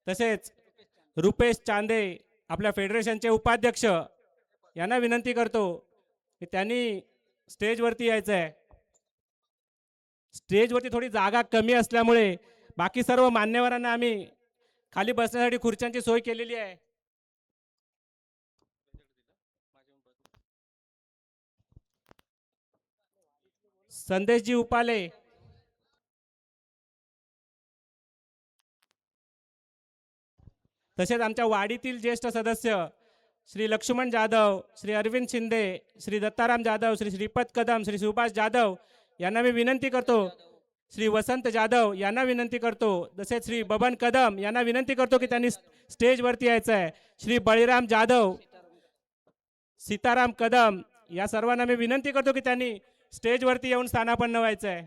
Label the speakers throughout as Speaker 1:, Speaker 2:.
Speaker 1: तसेच रुपेश चांदे आपल्या फेडरेशनचे उपाध्यक्ष यांना विनंती करतो की त्यांनी स्टेजवरती यायचं आहे. स्टेजवरती थोडी जागा कमी असल्यामुळे बाकी सर्व मान्यवरांना आम्ही खाली बसण्यासाठी खुर्च्यांची सोय केलेली आहे. संदेशजी उपाले, तसेच आमच्या वाडीतील ज्येष्ठ सदस्य श्री लक्ष्मण जाधव, श्री अरविंद शिंदे, श्री दत्ताराम जाधव, श्री श्रीपद कदम, श्री सुभाष जाधव यांना मी विनंती करतो. श्री वसंत जाधव यांना विनंती करतो. तसेच श्री बबन कदम यांना विनंती करतो की त्यांनी स्टेजवरती यायचं आहे. श्री बळीराम जाधव, सीताराम कदम या सर्वांना मी विनंती करतो की त्यांनी स्टेजवरती येऊन स्थानापन्न व्हायचं आहे.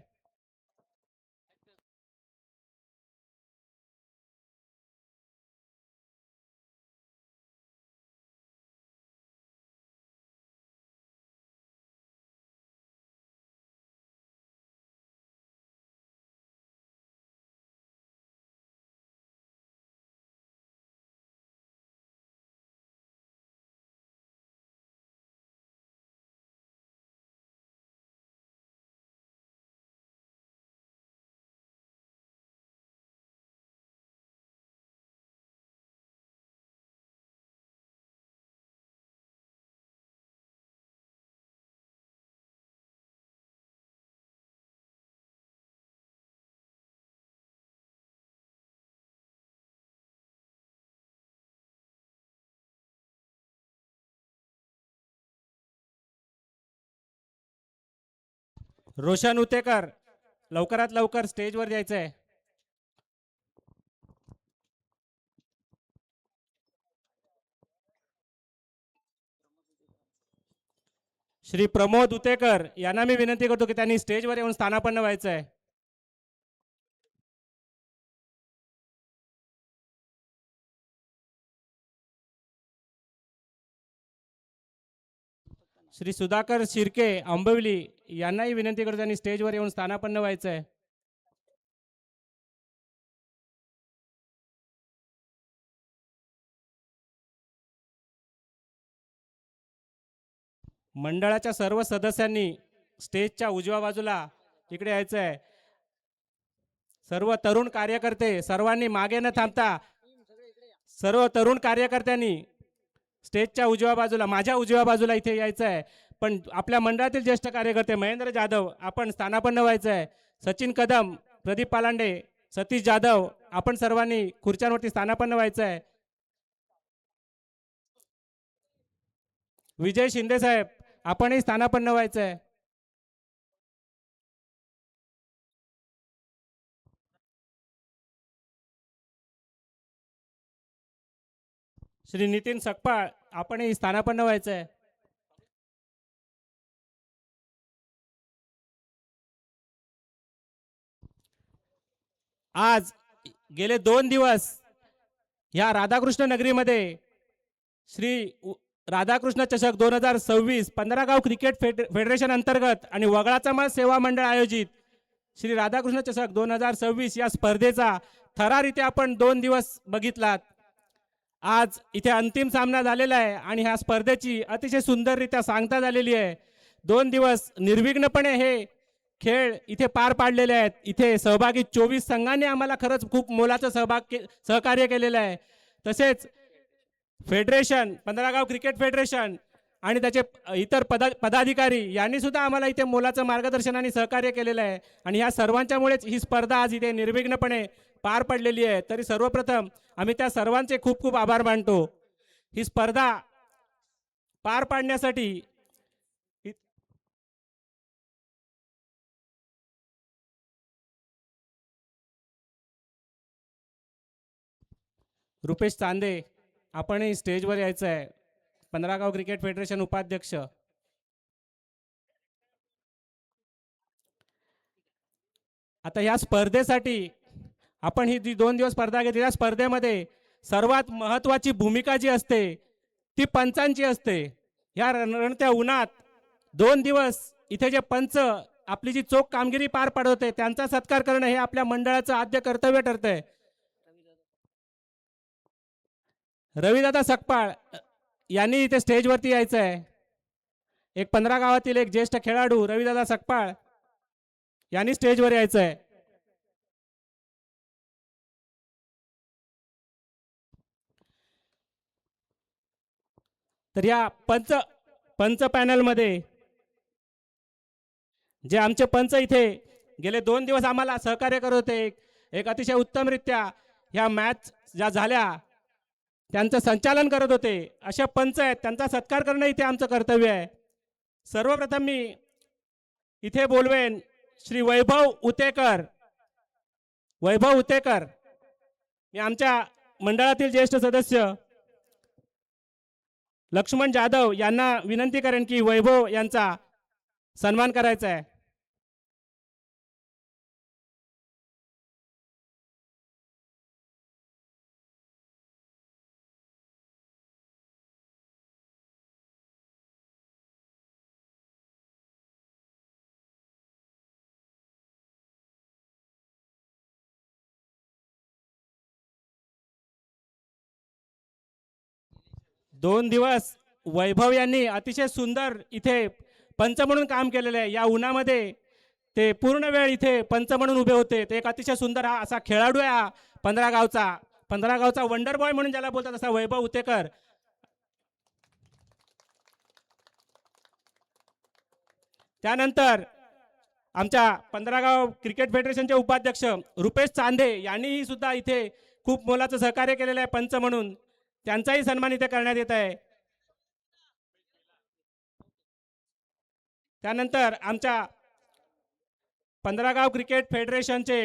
Speaker 1: रोशन उतेकर लवकरात लवकर स्टेजवर यायचं आहे. श्री प्रमोद उतेकर यांना मी विनंती करतो की त्यांनी स्टेजवर येऊन स्थानापन्न व्हायचं आहे. श्री सुधाकर शिर्के आंबवली यांनाही विनंती करतो त्यांनी स्टेजवर येऊन स्थानापन्न व्हायचं आहे. मंडळाच्या सर्व सदस्यांनी स्टेजच्या उजव्या बाजूला इकडे यायचं आहे. सर्व तरुण कार्यकर्ते सर्वांनी मागे न थांबता सर्व तरुण कार्यकर्त्यांनी स्टेजच्या उजव्या बाजूला माझ्या उजव्या बाजूला इथे यायचं आहे. पण आपल्या मंडळातील ज्येष्ठ कार्यकर्ते महेंद्र जाधव आपण स्थानापन्न व्हायचं आहे. सचिन कदम, प्रदीप पालांडे, सतीश जाधव आपण सर्वांनी खुर्च्यांवरती स्थानापन्न व्हायचं आहे. विजय शिंदे साहेब आपणही स्थानापन्न व्हायचं आहे. श्री नितीन सकपाळ आपणही स्थानापन्न व्हायचं आहे. आज गेले 2 दिवस या राधाकृष्ण नगरीमध्ये श्री राधाकृष्ण चषक 2026 15 क्रिकेट फेडरेशन अंतर्गत आणि वगळाचा माळ सेवा मंडळ आयोजित श्री राधाकृष्ण चषक 2026 या स्पर्धेचा थरार इथे आपण 2 दिवस बघितलात. आज इथे अंतिम सामना झालेला आहे आणि ह्या स्पर्धेची अतिशय सुंदररित्या सांगता झालेली आहे. 2 दिवस निर्विघ्नपणे हे खेळ इथे पार पाडलेले आहेत. इथे सहभागी 24 संघांनी आम्हाला खरंच खूप मोलाचं सहकार्य केलेलं आहे. तसेच फेडरेशन 15 क्रिकेट फेडरेशन आणि त्याचे इतर पदाधिकारी यांनी सुद्धा आम्हाला इथे मोलाचं मार्गदर्शन आणि सहकार्य केलेलं आहे आणि ह्या सर्वांच्यामुळेच ही स्पर्धा आज इथे निर्विघ्नपणे पार पडलेली आहे. तरी सर्वप्रथम आम्ही त्या सर्वांचे खूप खूप आभार मानतो. ही स्पर्धा पार पाडण्यासाठी रुपेश चांदे आपणही स्टेजवर यायचं आहे. 15 क्रिकेट फेडरेशन उपाध्यक्ष. आता ह्या स्पर्धेसाठी आपण ही जी 2 दिवस स्पर्धा घेतली, या स्पर्धेमध्ये सर्वात महत्त्वाची भूमिका जी असते ती पंचांची असते. या रणत्या उन्हात 2 दिवस इथे जे पंच आपली जी चोख कामगिरी पार पाडवते त्यांचा सत्कार करणं हे आपल्या मंडळाचं आद्य कर्तव्य ठरतंय. रविदादा सकपाळ यांनी इथे स्टेजवरती यायचं आहे. एक 15 गावातील एक ज्येष्ठ खेळाडू रविदादा सकपाळ यांनी स्टेजवर यायचं आहे. तर या पंच पंच पॅनलमध्ये जे आमचे पंच इथे गेले 2 दिवस आम्हाला सहकार्य करत होते, एक अतिशय उत्तमरित्या ह्या मॅच ज्या झाल्या त्यांचं संचालन करत होते, अशा पंच आहेत, त्यांचा सत्कार करणं इथे आमचं कर्तव्य आहे. सर्वप्रथम मी इथे बोलवेन श्री वैभव उतेकर. वैभव उतेकर मी आमच्या मंडळातील ज्येष्ठ सदस्य लक्ष्मण जाधव यांना विनंती करेन की वैभव यांचा सन्मान करायचा आहे. दोन दिवस वैभव यांनी अतिशय सुंदर इथे पंच म्हणून काम केलेलं आहे. या उन्हामध्ये ते पूर्ण वेळ इथे पंच म्हणून उभे होते. ते एक अतिशय सुंदर हा असा खेळाडू आहे हा 15 गावचा वंडर बॉय म्हणून ज्याला बोलतात असा वैभव उतेकर. त्यानंतर आमच्या 15 गाव क्रिकेट फेडरेशनचे उपाध्यक्ष रुपेश चांदे यांनीही सुद्धा इथे खूप मोलाचं सहकार्य केलेलं आहे पंच म्हणून. त्यांचाही सन्मान इथे करण्यात येत आहे. त्यानंतर आमच्या 15 गाव क्रिकेट फेडरेशनचे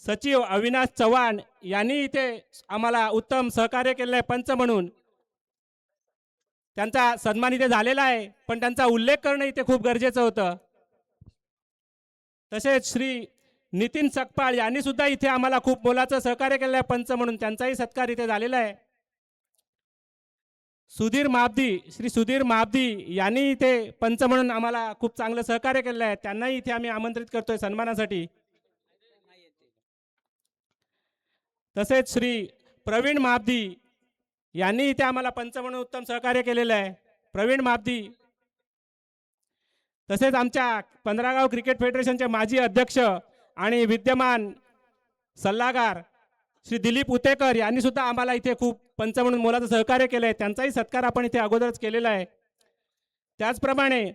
Speaker 1: सचिव अविनाश चव्हाण यांनी इथे आम्हाला उत्तम सहकार्य केलेलं आहे पंच म्हणून. त्यांचा सन्मान इथे झालेला आहे, पण त्यांचा उल्लेख करणं इथे खूप गरजेचं होतं. तसेच श्री नितीन सकपाळ यांनी सुद्धा इथे आम्हाला खूप मोलाचं सहकार्य केलेलं आहे पंच म्हणून. त्यांचाही सत्कार इथे झालेला आहे. श्री सुधीर महाब्दी यांनी इथे पंच म्हणून आम्हाला खूप चांगलं सहकार्य केलेलं आहे. त्यांनाही इथे आम्ही आमंत्रित करतोय सन्मानासाठी. तसेच श्री प्रवीण महाब्दी यांनी इथे आम्हाला पंच म्हणून उत्तम सहकार्य केलेलं आहे. प्रवीण महाब्दी. तसेच आमच्या 15 गाव क्रिकेट फेडरेशनचे माजी अध्यक्ष आणि विद्यमान सल्लागार श्री दिलीप उतेकर यांनी सुद्धा आम्हाला इथे खूप पंच म्हणून मोलाचं सहकार्य केलं आहे. त्यांचाही सत्कार आपण इथे अगोदरच केलेला आहे. त्याचप्रमाणे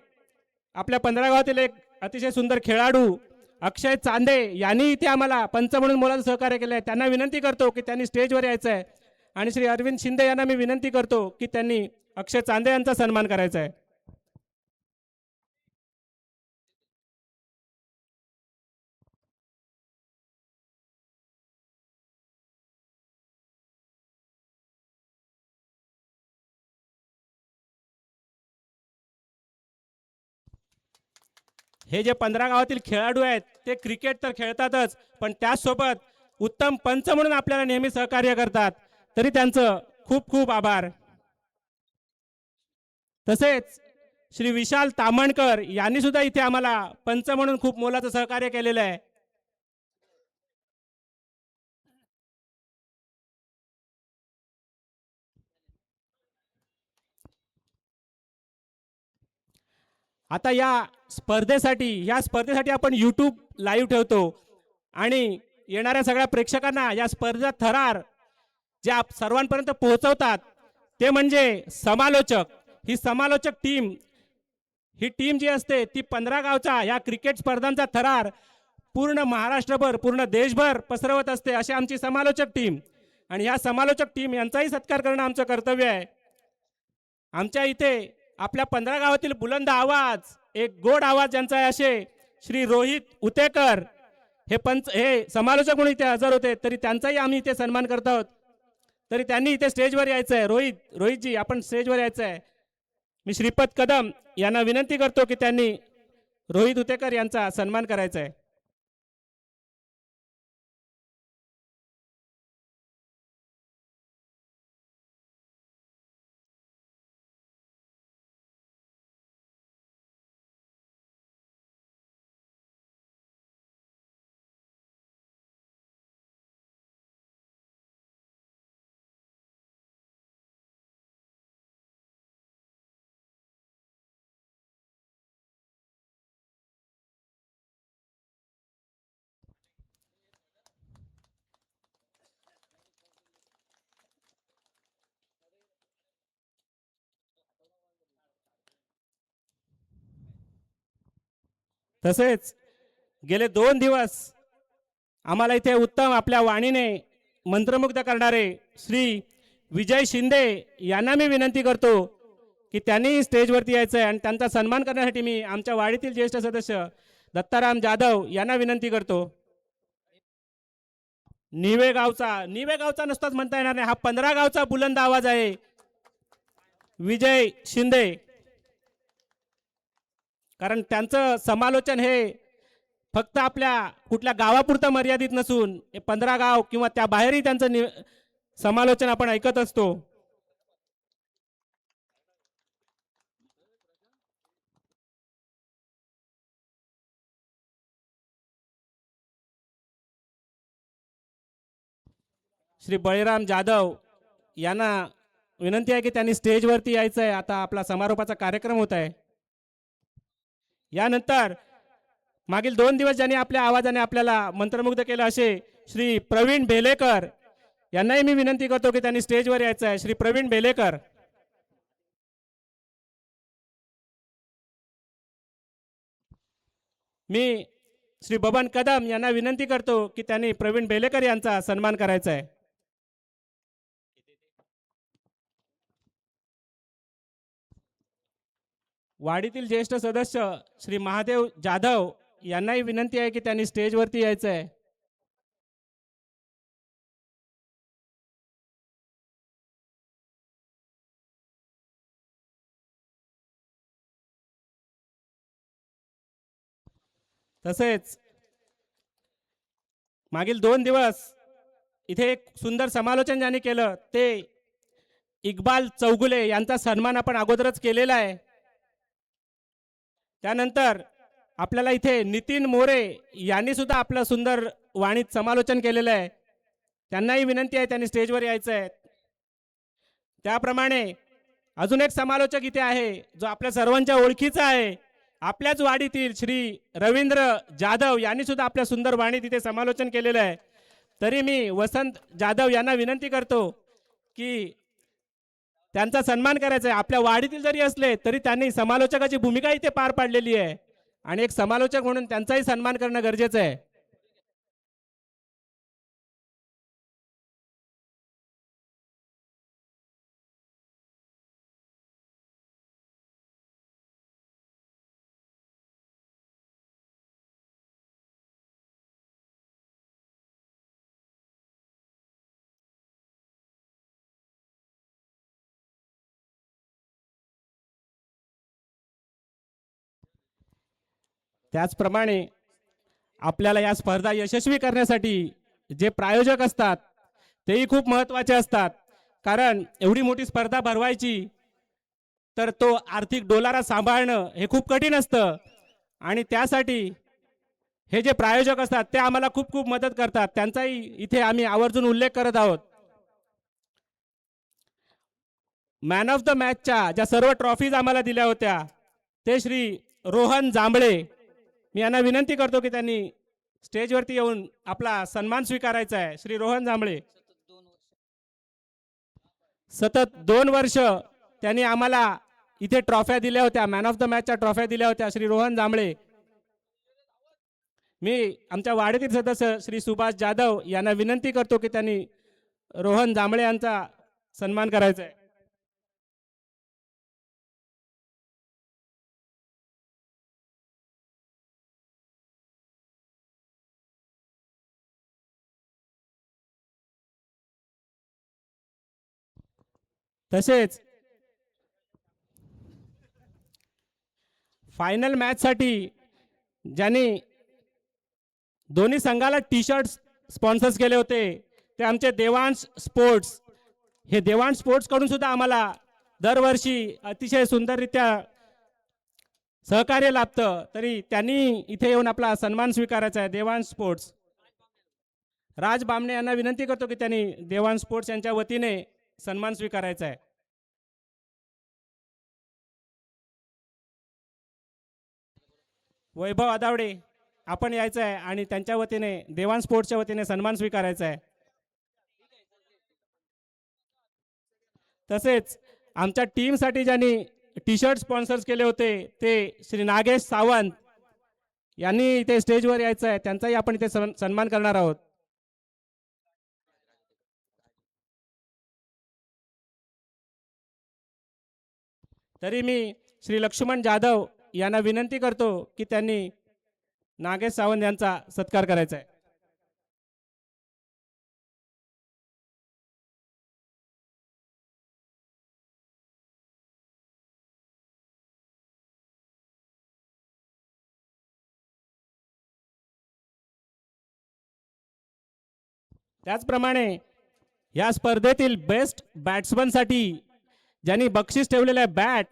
Speaker 1: आपल्या 15 गावातील एक अतिशय सुंदर खेळाडू अक्षय चांदे यांनी इथे आम्हाला पंच म्हणून मोलाचं सहकार्य केलं आहे. त्यांना विनंती करतो की त्यांनी स्टेजवर यायचं आहे. आणि श्री अरविंद शिंदे यांना मी विनंती करतो की त्यांनी अक्षय चांदे यांचा सन्मान करायचा आहे. हे जे 15 गावातील खेळाडू आहेत ते क्रिकेट तर खेळतातच, पण त्याचसोबत उत्तम पंच म्हणून आपल्याला नेहमी सहकार्य करतात. तरी त्यांचं खूप खूप आभार. तसेच श्री विशाल तामणकर यांनी सुद्धा इथे आम्हाला पंच म्हणून खूप मोलाचं सहकार्य केलेलं आहे. आता या स्पर्धेसाठी आपण YouTube लाईव्ह ठेवतो आणि येणाऱ्या सगळ्या प्रेक्षकांना या स्पर्धेचा थरार ज्या सर्वांपर्यंत पोहोचवतात ते म्हणजे समालोचक. ही समालोचक टीम ही टीम जी असते ती 15 गावचा या क्रिकेट स्पर्धांचा थरार पूर्ण महाराष्ट्रभर पूर्ण देशभर पसरवत असते. अशी आमची समालोचक टीम आणि ह्या समालोचक टीम यांचाही सत्कार करणं आमचं कर्तव्य आहे. आमच्या इथे आपल्या 15 गावातील बुलंद आवाज एक गोड आवाज ज्यांचा आहे असे श्री रोहित उतेकर हे समालोचक म्हणून इथे हजर होते. तरी त्यांचाही आम्ही इथे सन्मान करत आहोत. तरी त्यांनी इथे स्टेजवर यायचं आहे. रोहितजी आपण स्टेजवर यायचं आहे. मी श्रीपद कदम यांना विनंती करतो की त्यांनी रोहित उतेकर यांचा सन्मान करायचा आहे. तसेच गेले 2 दिवस आम्हाला इथे उत्तम आपल्या वाणीने मंत्रमुग्ध करणारे श्री विजय शिंदे यांना मी विनंती करतो की त्यांनी स्टेजवरती यायचं आहे आणि त्यांचा सन्मान करण्यासाठी मी आमच्या वाडीतील ज्येष्ठ सदस्य दत्ताराम जाधव यांना विनंती करतो. निवे गावचा नुसताच म्हणता येणार नाही, हा 15 गावचा बुलंद आवाज आहे. विजय शिंदे, कारण त्यांचं समालोचन हे फक्त आपल्या कुठल्या गावापुरतं मर्यादित नसून 15 गाव किंवा त्या बाहेरही त्यांचं समालोचन आपण ऐकत असतो. श्री बळीराम जाधव यांना विनंती आहे की त्यांनी स्टेजवरती यायचं आहे. आता आपला समारोपाचा कार्यक्रम होत आहे. यानंतर मागील 2 दिवस ज्यांनी आपल्या आवाजाने आपल्याला मंत्रमुग्ध केलं असे श्री प्रवीण बेलेकर यांनाही मी विनंती करतो की त्यांनी स्टेजवर यायचं आहे. श्री प्रवीण बेलेकर. मी श्री बबन कदम यांना विनंती करतो की त्यांनी प्रवीण बेलेकर यांचा सन्मान करायचा आहे. वाडीतील ज्येष्ठ सदस्य श्री महादेव जाधव यांनाही विनंती आहे की त्यांनी स्टेजवरती यायचं आहे. तसेच मागील 2 दिवस इथे एक सुंदर समालोचन ज्यांनी केलं ते इक्बाल चौगुले यांचा सन्मान आपण अगोदरच केलेला आहे. त्यानंतर आपल्याला इथे नितीन मोरे यांनी सुद्धा आपलं सुंदर वाणीत समालोचन केलेलं आहे. त्यांनाही विनंती आहे त्यांनी स्टेजवर यायचं आहे. त्याप्रमाणे अजून एक समालोचक इथे आहे जो आपल्या सर्वांच्या ओळखीचा आहे. आपल्याच वाडीतील श्री रवींद्र जाधव यांनी सुद्धा आपल्या सुंदर वाणीत इथे समालोचन केलेलं आहे. तरी मी वसंत जाधव यांना विनंती करतो की त्यांचा सन्मान करायचा आहे. आपल्या वाडीतील जरी असले तरी त्यांनी समालोचकाची भूमिका इथे पार पाडलेली आहे आणि एक समालोचक म्हणून त्यांचाही सन्मान करणं गरजेचं आहे. त्याचप्रमाणे आपल्याला या स्पर्धा यशस्वी करण्यासाठी जे प्रायोजक असतात तेही खूप महत्त्वाचे असतात. कारण एवढी मोठी स्पर्धा भरवायची तर तो आर्थिक डोलारा सांभाळणं हे खूप कठीण असतं आणि त्यासाठी हे जे प्रायोजक असतात ते आम्हाला खूप खूप मदत करतात. त्यांचाही इथे आम्ही आवर्जून उल्लेख करत आहोत. मॅन ऑफ द मॅचच्या ज्या सर्व ट्रॉफीज आम्हाला दिल्या होत्या ते श्री रोहन जांभळे, मी यांना विनंती करतो की त्यांनी स्टेजवरती येऊन आपला सन्मान स्वीकारायचा आहे. श्री रोहन जांभळे, सतत 2 वर्ष त्यांनी आम्हाला इथे ट्रॉफ्या दिल्या होत्या, मॅन ऑफ द मॅचच्या ट्रॉफ्या दिल्या होत्या. श्री रोहन जांभळे. मी आमच्या वाडीतील सदस्य श्री सुभाष जाधव यांना विनंती करतो की त्यांनी रोहन जांभळे यांचा सन्मान करायचा आहे. तसेच फायनल मॅचसाठी ज्यांनी दोन्ही संघाला टी शर्ट्स स्पॉन्सर्स केले होते ते आमचे देवांश स्पोर्ट्स. हे देवांश स्पोर्ट्स कडून सुद्धा आम्हाला दरवर्षी अतिशय सुंदररित्या सहकार्य लाभतं. तरी त्यांनी इथे येऊन आपला सन्मान स्वीकारायचा आहे. देवांश स्पोर्ट्स. राज बामणे यांना विनंती करतो की त्यांनी देवांश स्पोर्ट्स यांच्या वतीने सन्मान स्वीकारायचा आहे. वैभव आदावडे आपण यायचं आहे आणि त्यांच्या वतीने देवांश स्पोर्ट्सच्या वतीने सन्मान स्वीकारायचा आहे. तसेच आमच्या टीमसाठी ज्यांनी टी शर्ट स्पॉन्सर्स केले होते ते श्री नागेश सावंत यांनी इथे स्टेजवर यायचं आहे, त्यांचाही आपण इथे सन्मान करणार आहोत. तरी मी श्री लक्ष्मण जाधव यांना विनंती करतो की त्यांनी नागेश सावंत यांचा सत्कार करायचा आहे. त्याचप्रमाणे या स्पर्धेतील बेस्ट बॅट्समनसाठी ज्यांनी बक्षीस ठेवलेलं आहे बॅट,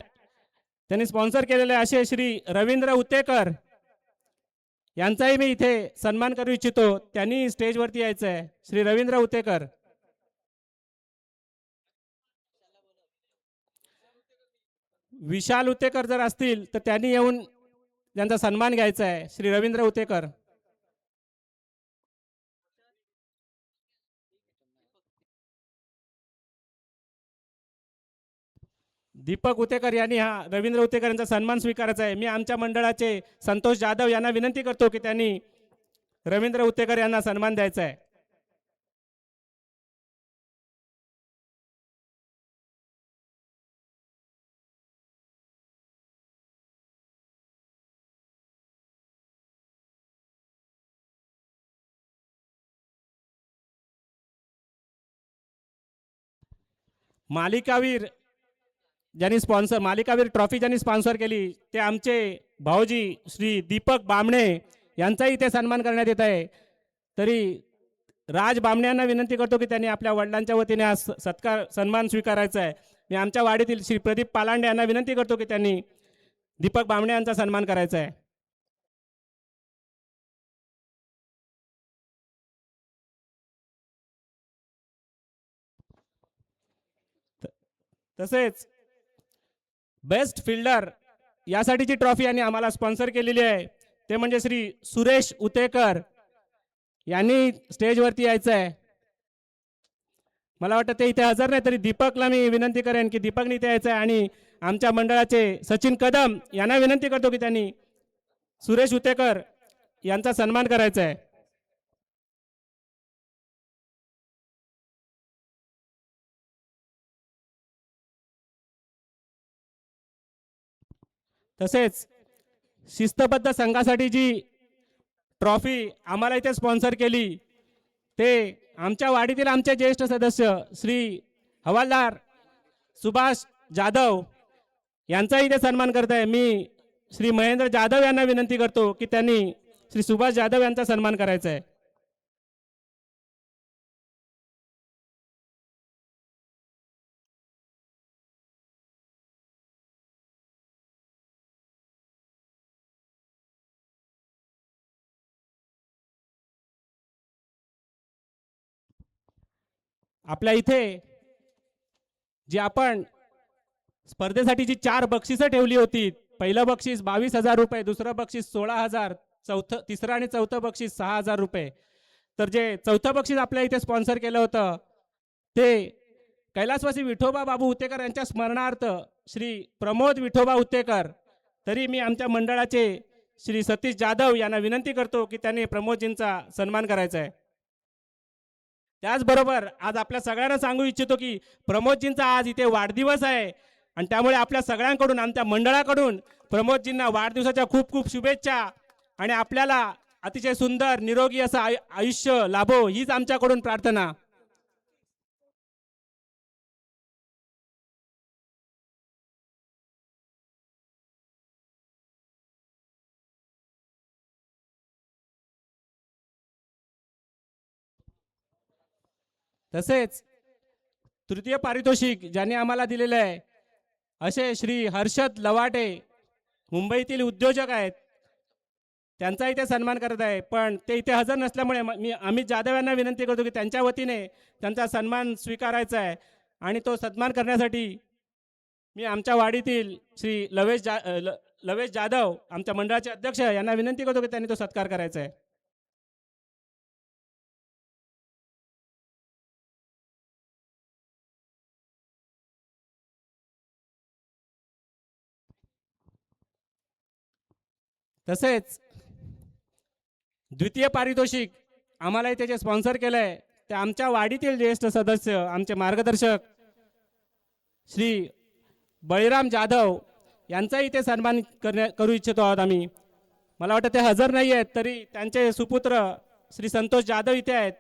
Speaker 1: त्यांनी स्पॉन्सर केलेले असे श्री रवींद्र उतेकर यांचाही मी इथे सन्मान करू इच्छितो. त्यांनी स्टेजवरती यायचं आहे. श्री रवींद्र उतेकर. विशाल उतेकर जर असतील तर त्यांनी येऊन त्यांचा सन्मान घ्यायचा आहे. श्री रवींद्र उतेकर. दीपक उतेकर यांनी हा रवींद्र उतेकर यांचा सन्मान स्वीकारायचा आहे. मी आमच्या मंडळाचे संतोष जाधव यांना विनंती करतो की त्यांनी रवींद्र उतेकर यांना सन्मान द्यायचा आहे. मालिकावीर ज्यांनी स्पॉन्सर मालिकावीर ट्रॉफी ज्यांनी स्पॉन्सर केली ते आमचे भाऊजी श्री दीपक बामणे यांचाही इथे सन्मान करण्यात येत आहे. तरी राज बामणे यांना विनंती करतो की त्यांनी आपल्या वडिलांच्या वतीने हा सत्कार सन्मान स्वीकारायचा आहे. मी आमच्या वाडीतील श्री प्रदीप पालांडे यांना विनंती करतो की त्यांनी दीपक बामणे यांचा सन्मान करायचा आहे. तसेच बेस्ट फिल्डर यासाठीची ट्रॉफी यांनी आम्हाला स्पॉन्सर केलेली आहे. ते म्हणजे श्री सुरेश उतेकर यांनी स्टेजवरती यायचं आहे. मला वाटतं ते इथे हजर नाही, तरी दीपकला मी विनंती करेन की दीपकने इथे यायचं आहे. आणि आमच्या मंडळाचे सचिन कदम यांना विनंती करतो की त्यांनी सुरेश उतेकर यांचा सन्मान करायचा आहे. तसेच शिस्तबद्ध संघासाठी जी ट्रॉफी आम्हाला इथे स्पॉन्सर केली ते आमच्या वाडीतील आमचे ज्येष्ठ सदस्य श्री हवालदार सुभाष जाधव यांचाही इथे सन्मान करत आहे. मी श्री महेंद्र जाधव यांना विनंती करतो की त्यांनी श्री सुभाष जाधव यांचा सन्मान करायचा आहे. आपल्या इथे जी आपण स्पर्धेसाठी जी 4 बक्षिसं ठेवली होती, पहिलं बक्षीस 22,000 रुपये, दुसरं बक्षीस 16,000, तिसरं आणि चौथं बक्षीस 6,000 रुपये. तर जे चौथं बक्षीस आपल्या इथे स्पॉन्सर केलं होतं ते कैलासवासी विठोबा बाबू उतेकर यांच्या स्मरणार्थ श्री प्रमोद विठोबा उतेकर. तरी मी आमच्या मंडळाचे श्री सतीश जाधव यांना विनंती करतो की त्यांनी प्रमोदजींचा सन्मान करायचा आहे. त्याचबरोबर आज आपल्या सगळ्यांना सांगू इच्छितो की प्रमोदजींचा आज इथे वाढदिवस आहे आणि त्यामुळे आपल्या सगळ्यांकडून आमच्या मंडळाकडून प्रमोदजींना वाढदिवसाच्या खूप खूप शुभेच्छा आणि आपल्याला अतिशय सुंदर निरोगी असं आयुष्य लाभो हीच आमच्याकडून प्रार्थना. तसेच तृतीय पारितोषिक ज्यांनी आम्हाला दिलेलं आहे असे श्री हर्षद लवाटे मुंबईतील उद्योजक आहेत, त्यांचा इथे सन्मान करत आहे. पण ते इथे हजर नसल्यामुळे मी अमित जाधव यांना विनंती करतो की त्यांच्या वतीने त्यांचा सन्मान स्वीकारायचा आहे. आणि तो सन्मान करण्यासाठी मी आमच्या वाडीतील श्री लवेश जाधव आमच्या मंडळाचे अध्यक्ष यांना विनंती करतो की त्यांनी तो सत्कार करायचा आहे. तसेच द्वितीय पारितोषिक आम्हालाही त्याचे स्पॉन्सर केलं आहे ते आमच्या वाडीतील ज्येष्ठ सदस्य आमचे मार्गदर्शक श्री बळीराम जाधव यांचाही ते सन्मान करू इच्छितो आहोत आम्ही. मला वाटतं ते हजर नाही आहेत तरी त्यांचे सुपुत्र श्री संतोष जाधव इथे आहेत.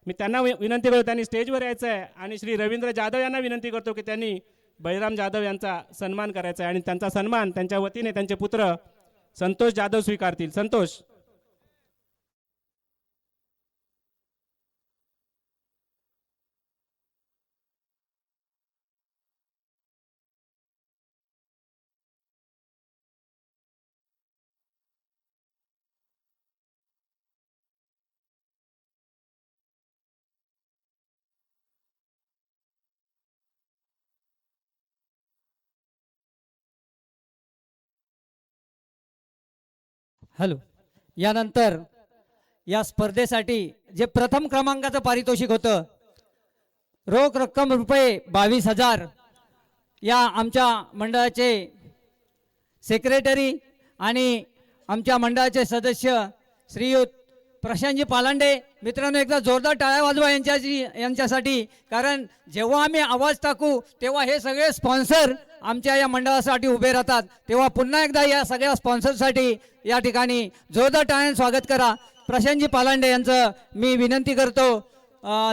Speaker 1: मी त्यांना विनंती करतो त्यांनी स्टेजवर यायचं आहे आणि श्री रवींद्र जाधव यांना विनंती करतो की त्यांनी बळीराम जाधव यांचा सन्मान करायचा आहे आणि त्यांचा सन्मान त्यांच्या वतीने त्यांचे पुत्र संतोष जाधव स्वीकारतील. संतोष.
Speaker 2: हॅलो. यानंतर या स्पर्धेसाठी जे प्रथम क्रमांकाचं पारितोषिक होतं रोख रक्कम रुपये 22,000 या आमच्या मंडळाचे सेक्रेटरी आणि आमच्या मंडळाचे सदस्य श्रीयुत प्रशांतजी पालांडे. मित्रांनो एकदा जोरदार टाळ्या वाजवा यांच्यासाठी, कारण जेव्हा आम्ही आवाज टाकू तेव्हा हे सगळे स्पॉन्सर आमच्या या मंडळासाठी उभे राहतात. तेव्हा पुन्हा एकदा या सगळ्या स्पॉन्सरसाठी या ठिकाणी जोरदार टाळ्याने स्वागत करा. प्रशांतजी पालांडे यांचं मी विनंती करतो,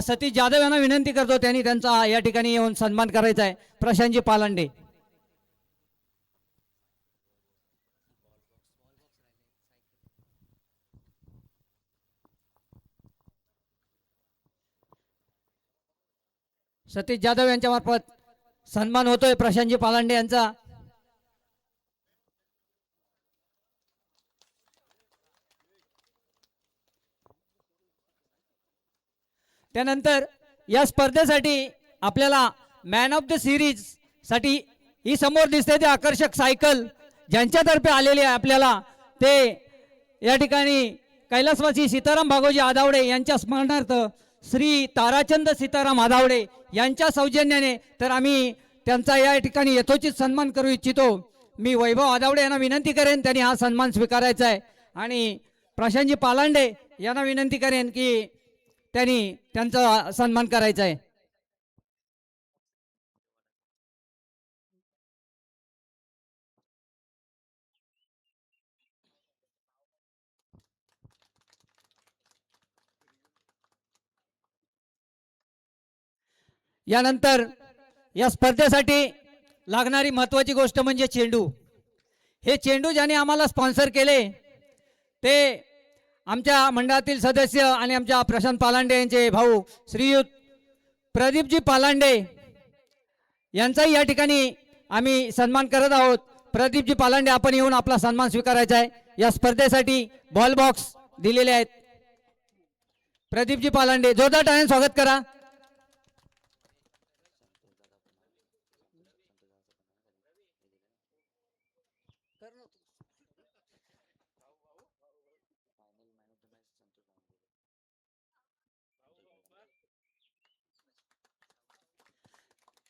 Speaker 2: सतीश जाधव यांना विनंती करतो त्यांनी त्यांचा या ठिकाणी येऊन सन्मान करायचा आहे. प्रशांतजी पालांडे. सतीश जाधव यांच्या मार्फत सन्मान होतोय प्रशांतजी पालांडे यांचा. त्यानंतर या स्पर्धेसाठी आपल्याला मॅन ऑफ द सिरीज साठी ही समोर दिसते ते आकर्षक सायकल ज्यांच्यातर्फे आलेली आहे आपल्याला, ते या ठिकाणी कैलासवासी सीताराम भागोजी आदावडे यांच्या स्मरणार्थ श्री ताराचंद सीताराम आदावडे यांच्या सौजन्याने तर आम्ही त्यांचा या ठिकाणी यथोचित सन्मान करू इच्छितो. मी वैभव आदावडे यांना विनंती करेन त्यांनी हा सन्मान स्वीकारायचा आहे आणि प्रशांतजी पालांडे यांना विनंती करेन की त्यांनी त्यांचा सन्मान करायचा आहे. यानंतर या स्पर्धेसाठी लागणारी महत्त्वाची गोष्ट म्हणजे चेंडू. हे चेंडू ज्याने आम्हाला स्पॉन्सर केले ते आमच्या मंडळातील सदस्य आणि आमच्या प्रशांत पालांडे यांचे भाऊ श्रीयुत प्रदीपजी पालांडे यांचाही या ठिकाणी आम्ही सन्मान करत आहोत. प्रदीपजी पालांडे आपण येऊन आपला सन्मान स्वीकारायचा आहे. या स्पर्धेसाठी बॉल बॉक्स दिलेले आहेत. प्रदीपजी पालांडे जोरदार टाळ्याने स्वागत करा.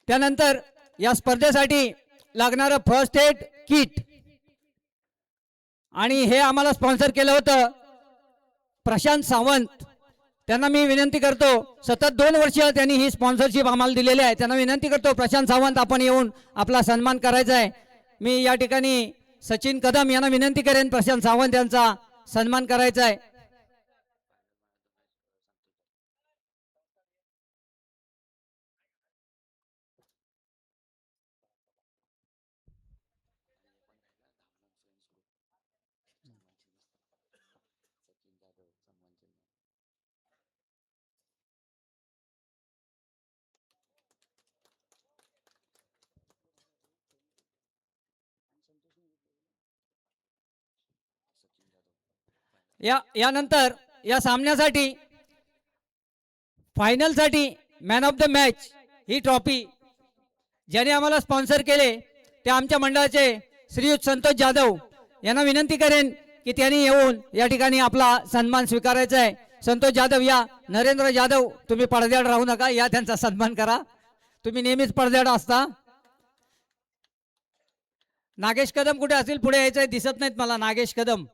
Speaker 2: त्यानंतर या स्पर्धेसाठी लागणारं फर्स्ट एड किट आणि हे आम्हाला स्पॉन्सर केलं होतं प्रशांत सावंत. त्यांना मी विनंती करतो, सतत 2 वर्ष त्यांनी ही स्पॉन्सरशिप आम्हाला दिलेली आहे. त्यांना विनंती करतो प्रशांत सावंत आपण येऊन आपला सन्मान करायचा आहे. मी या ठिकाणी सचिन कदम यांना विनंती करेन प्रशांत सावंत यांचा सन्मान करायचा आहे. यानंतर या सामन्यासाठी फायनलसाठी मॅन ऑफ द मॅच ही ट्रॉफी ज्याने आम्हाला स्पॉन्सर केले ते आमच्या मंडळाचे श्रीयुत संतोष जाधव यांना विनंती करेन की त्यांनी येऊन या ठिकाणी आपला सन्मान स्वीकारायचा आहे. संतोष जाधव या. नरेंद्र जाधव तुम्ही पडद्याआड राहू नका, या त्यांचा सन्मान करा, तुम्ही नेहमीच पडद्याआड असता. नागेश कदम कुठे असतील पुढे यायचंय, दिसत नाहीत मला नागेश कदम.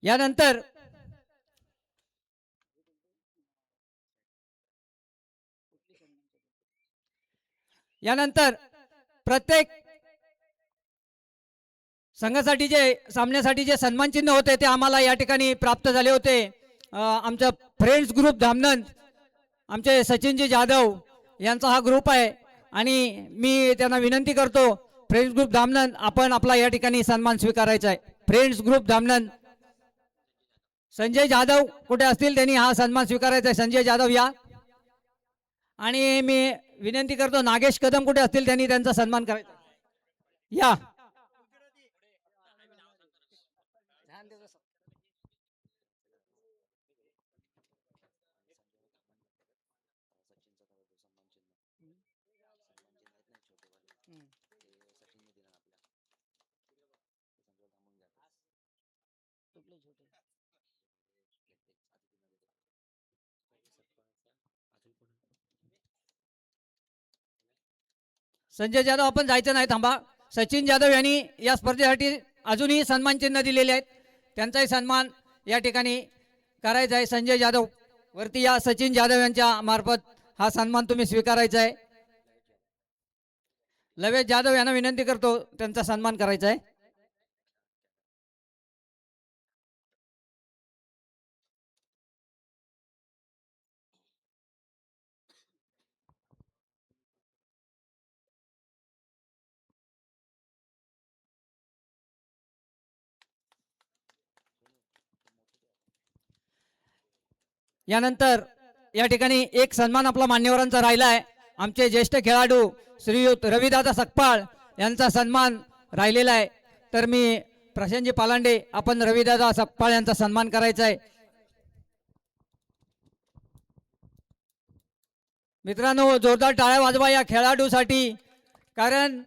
Speaker 2: यानंतर यानंतर प्रत्येक संघासाठी जे सामन्यासाठी जे सन्मान चिन्ह होते ते आम्हाला या ठिकाणी प्राप्त झाले होते. आमचं फ्रेंड्स ग्रुप धामनंद, आमचे सचिनजी जाधव यांचा हा ग्रुप आहे आणि मी त्यांना विनंती करतो, फ्रेंड्स ग्रुप धामनंद आपण आपला या ठिकाणी सन्मान स्वीकारायचा आहे. फ्रेंड्स ग्रुप धामनंद, संजय जाधव कुठे असतील त्यांनी हा सन्मान स्वीकारायचा आहे. संजय जाधव या. आणि मी विनंती करतो नागेश कदम कुठे असतील त्यांनी त्यांचा सन्मान करायचा या. संजय जाधव आपण जायचं नाही, थांबा. सचिन जाधव यांनी या स्पर्धेसाठी अजूनही सन्मान चिन्ह दिलेले आहेत, त्यांचाही सन्मान या ठिकाणी करायचा आहे. संजय जाधव वरती या. सचिन जाधव यांच्या मार्फत हा सन्मान तुम्ही स्वीकारायचा आहे. लवेश जाधव यांना विनंती करतो त्यांचा सन्मान करायचा आहे. यानंतर या ठिकाणी एक सन्मान आपला मान्यवरांचा राहिला आहे. आमचे ज्येष्ठ खेळाडू श्रीयुत रविदादा सकपाळ यांचा सन्मान राहिलेला आहे. तर मी प्रशांतजी पालांडे आपण रविदादा सकपाळ यांचा सन्मान करायचा आहे. मित्रांनो जोरदार टाळ्या वाजवा या खेळाडूसाठी, कारण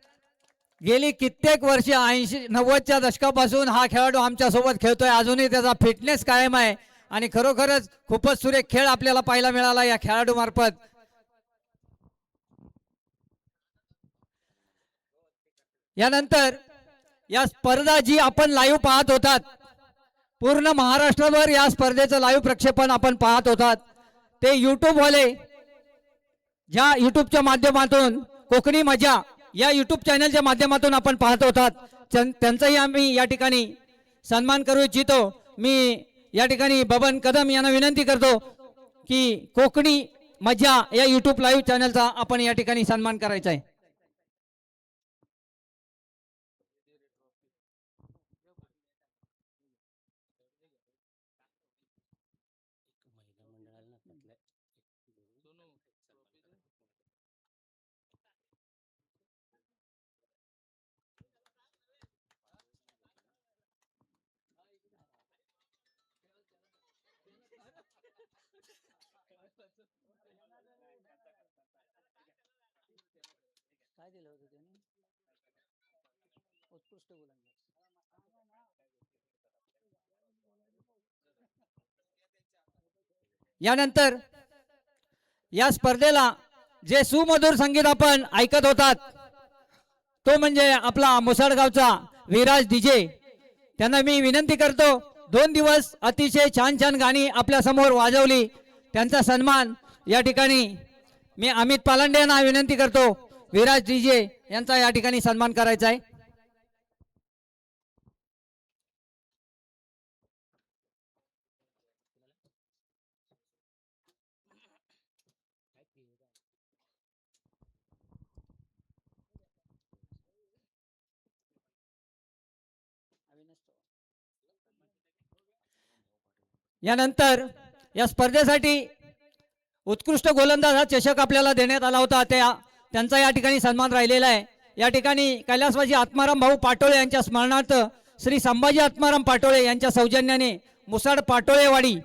Speaker 2: गेली कित्येक वर्ष 80-90च्या दशकापासून हा खेळाडू आमच्या सोबत खेळतोय. अजूनही त्याचा फिटनेस कायम आहे आणि खरोखरच खूपच सुरेख खेळ आपल्याला पाहायला मिळाला या खेळाडू मार्फत. यानंतर या स्पर्धा जी आपण लाईव्ह पाहत होतात, पूर्ण महाराष्ट्रभर या स्पर्धेचं लाईव्ह प्रक्षेपण आपण पाहत होतात, ते युट्यूब वाले ज्या युट्यूबच्या माध्यमातून कोकणी मजा या युट्यूब चॅनलच्या माध्यमातून आपण पाहत होतात, त्यांचाही आम्ही या ठिकाणी सन्मान करू इच्छितो. मी या ठिकाणी बबन कदम यांना विनंती करतो की कोकणी मजा या युट्यूब लाईव्ह चॅनलचा आपण या ठिकाणी सन्मान करायचा आहे. यानंतर या स्पर्धेला जे सुमधुर संगीत आपण ऐकत होतात तो म्हणजे आपला मुसळगावचा विराज डीजे. त्यांना मी विनंती करतो, 2 दिवस अतिशय छान छान गाणी आपल्या समोर वाजवली, त्यांचा सन्मान या ठिकाणी मी अमित पालांडे यांना विनंती करतो, विराज डीजे यांचा या ठिकाणी सन्मान करायचा आहे. यानंतर या स्पर्धेसाठी उत्कृष्ट गोलंदाज हा चषक आपल्याला देण्यात आला होता, त्यांचा या ठिकाणी सन्मान राहिलेला आहे. या ठिकाणी कैलासवासी आत्माराम भाऊ पाटोळे यांच्या स्मरणार्थ श्री संभाजी आत्माराम पाटोळे यांच्या सौजन्याने मुसाड पाटोळेवाडी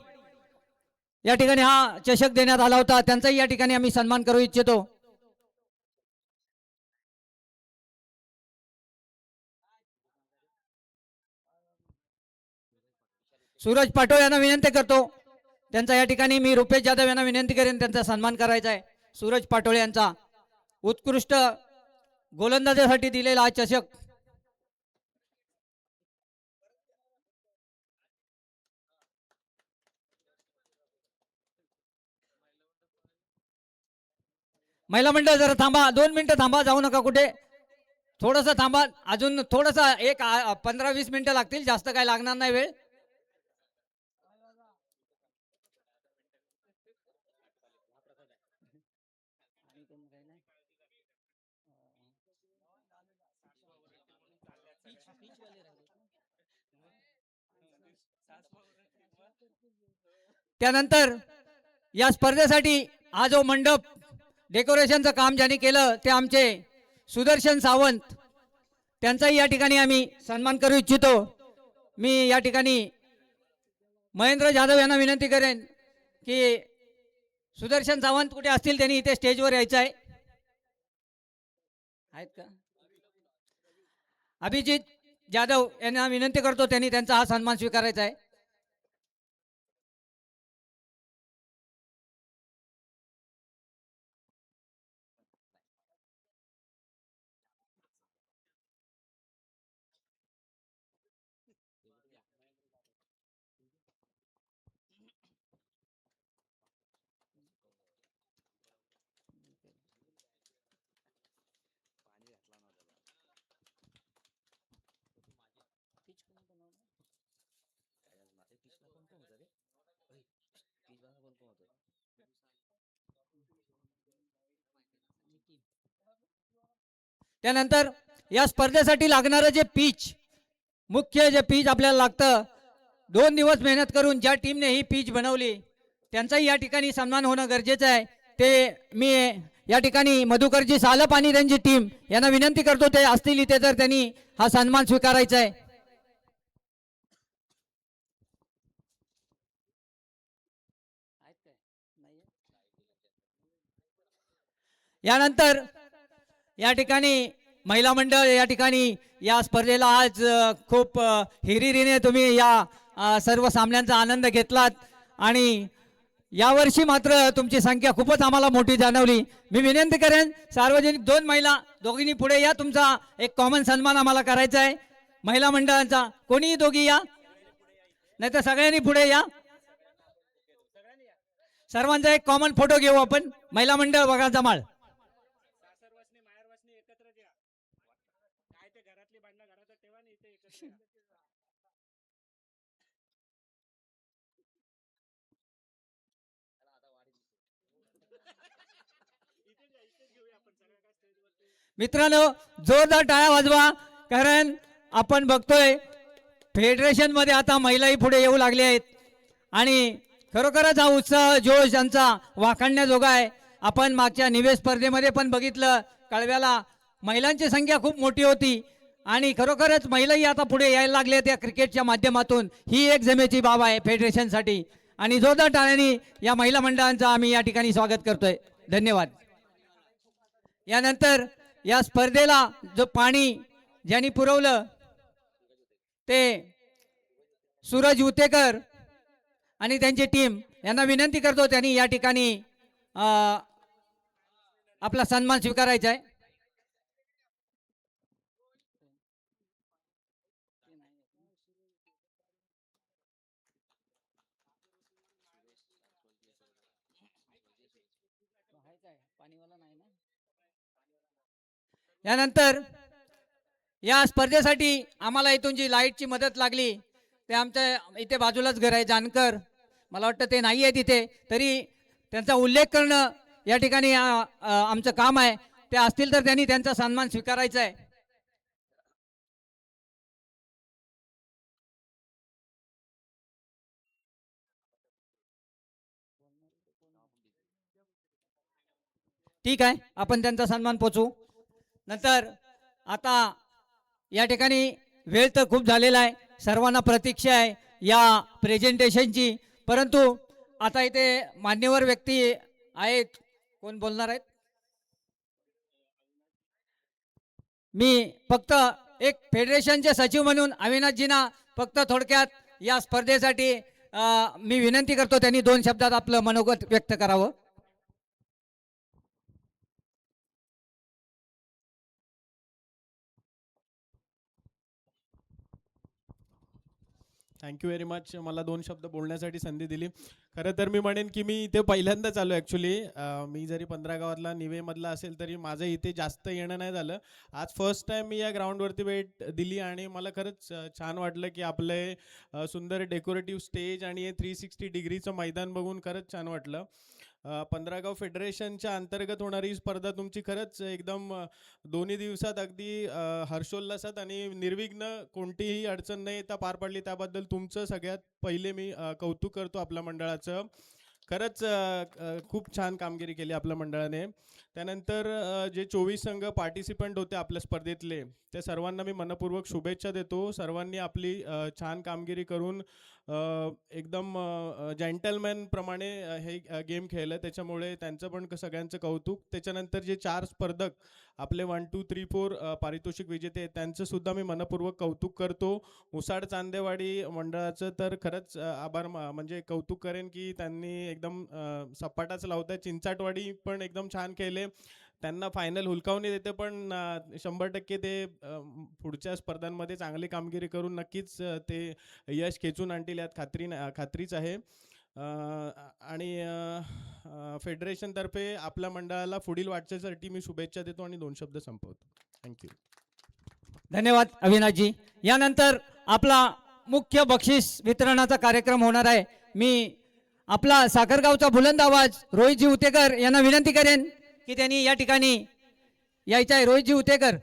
Speaker 2: या ठिकाणी हा चषक देण्यात आला होता, त्यांचाही या ठिकाणी आम्ही सन्मान करू इच्छितो. सूरज पाटोळे यांना विनंती करतो, त्यांचा या ठिकाणी मी रुपेश जाधव यांना विनंती करेन त्यांचा सन्मान करायचा आहे. सूरज पाटोळे यांचा उत्कृष्ट गोलंदाजीसाठी दिलेला हा चषक महिला मंडळ जरा थांबा, 2 मिनिटं थांबा, जाऊ नका कुठे. थोडंसं थांबा, अजून थोडंसं 15-20 मिनिटं लागतील, जास्त काय लागणार नाही वेळ. त्यानंतर या स्पर्धेसाठी हा जो मंडप डेकोरेशनचं काम ज्यांनी केलं ते आमचे सुदर्शन सावंत, त्यांचाही या ठिकाणी आम्ही सन्मान करू इच्छितो. मी या ठिकाणी महेंद्र जाधव यांना विनंती करेन की सुदर्शन सावंत कुठे असतील त्यांनी इथे स्टेजवर यायचं आहे. आहेत का? अभिजित जाधव यांना विनंती करतो, त्यांनी त्यांचा हा सन्मान स्वीकारायचा आहे. त्यानंतर या स्पर्धेसाठी लागणारं जे पीच, मुख्य जे पीच आपल्याला लागतं, 2 दिवस मेहनत करून ज्या टीमने ही पीच बनवली त्यांचाही या ठिकाणी सन्मान होणं गरजेचं आहे. ते मी या ठिकाणी मधुकरजी सालप आणि त्यांची टीम यांना विनंती करतो, ते असतील इथे तर त्यांनी हा सन्मान स्वीकारायचा आहे. यानंतर या ठिकाणी महिला मंडळ या ठिकाणी या स्पर्धेला आज खूप हिरिरीने तुम्ही या सर्व सामन्यांचा आनंद घेतलात आणि यावर्षी मात्र तुमची संख्या खूपच आम्हाला मोठी जाणवली. मी विनंती करेन सार्वजनिक 2 महिला दोघींनी पुढे या, तुमचा एक कॉमन सन्मान आम्हाला करायचा आहे महिला मंडळाचा. कोणीही दोघी या, नाही तर सगळ्यांनी पुढे या. सर्वांचा एक कॉमन फोटो घेऊ आपण. महिला मंडळ बघा जमाळ. मित्रांनो जोरदार टाळ्या वाजवा, कारण आपण बघतोय फेडरेशन मध्ये आता महिलाही पुढे येऊ लागले आहेत आणि खरोखरच हा उत्साह जोश यांचा वाखाणण्याजोगा आहे. आपण मागच्या निवेश स्पर्धेमध्ये पण बघितलं, कळव्याला महिलांची संख्या खूप मोठी होती आणि खरोखरच महिलाही आता पुढे यायला लागले त्या क्रिकेटच्या माध्यमातून. ही एक जमेची बाब आहे फेडरेशनसाठी आणि जोरदार टाळ्यांनी या महिला मंडळांचा आम्ही या ठिकाणी स्वागत करतोय. धन्यवाद. यानंतर या स्पर्धेला जो पाणी ज्यांनी पुरवलं ते सूरज उतेकर आणि त्यांची टीम यांना विनंती करतो त्यांनी या ठिकाणी आपला सन्मान स्वीकारायचा आहे. यानंतर या स्पर्धेसाठी आम्हाला इथून जी लाईटची मदत लागली ते आमच्या इथे बाजूलाच घर आहे जानकर, मला वाटतं ते नाही आहे तिथे, तरी त्यांचा उल्लेख करणं या ठिकाणी आमचं काम आहे. ते असतील तर त्यांनी त्यांचा सन्मान स्वीकारायचा आहे. ठीक आहे, आपण त्यांचा सन्मान पोचवू नंतर. आता या ठिकाणी वेळ तर खूप झालेला आहे, सर्वांना प्रतीक्षा आहे या प्रेझेंटेशनची, परंतु आता इथे मान्यवर व्यक्ती आहेत. कोण बोलणार आहेत? मी फक्त एक फेडरेशनचे सचिव म्हणून अविनाशजींना फक्त थोडक्यात या स्पर्धेसाठी मी विनंती करतो, त्यांनी 2 शब्दात आपलं मनोगत व्यक्त करावं.
Speaker 3: थँक्यू व्हेरी मच मला 2 शब्द बोलण्यासाठी संधी दिली. खरं तर मी म्हणेन की मी इथे पहिल्यांदाच आलो ॲक्च्युली. मी जरी 15 गावातला निवेमधला असेल तरी माझं इथे जास्त येणं नाही झालं. आज फर्स्ट टाईम मी या ग्राउंडवरती भेट दिली आणि मला खरंच छान वाटलं की आपले सुंदर डेकोरेटिव्ह स्टेज आणि हे 360 डिग्रीचं मैदान बघून खरंच छान वाटलं. 15 गाव फेडरेशनच्या अंतर्गत होणारी स्पर्धा तुमची खरंच एकदम दोन्ही दिवसात अगदी हर्षोल्लासात आणि निर्विघ्न कोणतीही अडचण न येता पार पडली, त्याबद्दल तुमचं सगळ्यात पहिले मी कौतुक करतो आपल्या मंडळाचं. खरंच खूप छान कामगिरी केली आपल्या मंडळाने. त्यानंतर जे 24 संघ पार्टिसिपंट होते आपल्या स्पर्धेतले, त्या सर्वांना मी मनपूर्वक शुभेच्छा देतो. सर्वांनी आपली छान कामगिरी करून एकदम जेंटलमॅन प्रमाणे हे गेम खेळलं, त्याच्यामुळे त्यांचं पण सगळ्यांचं कौतुक. त्याच्यानंतर जे 4 स्पर्धक आपले 1 2 3 4 पारितोषिक विजेते आहेत, त्यांचं सुद्धा मी मनपूर्वक कौतुक करतो. मुसाड चांदेवाडी मंडळाचं तर खरंच आभार म्हणजे कौतुक करेन की त्यांनी एकदम सपाटाच लावतात. चिंचाटवाडी पण एकदम छान केले, त्यांना फायनल हुलकावणी देते, पण 100% ते पुढच्या स्पर्धांमध्ये चांगली कामगिरी करून नक्कीच ते यश खेचून आणतील यात खात्रीच आहे. आणि फेडरेशनतर्फे आपल्या मंडळाला पुढील वाटचालीसाठी मी शुभेच्छा देतो आणि 2 शब्द संपवतो. थँक्यू.
Speaker 2: धन्यवाद अविनाशजी. यानंतर आपला मुख्य बक्षीस वितरणाचा कार्यक्रम होणार आहे. मी आपला साखरगावचा बुलंद आवाज रोहितजी उतेकर यांना विनंती करेन की त्यांनी या ठिकाणी यायचं आहे. रोहितजी उतेकर.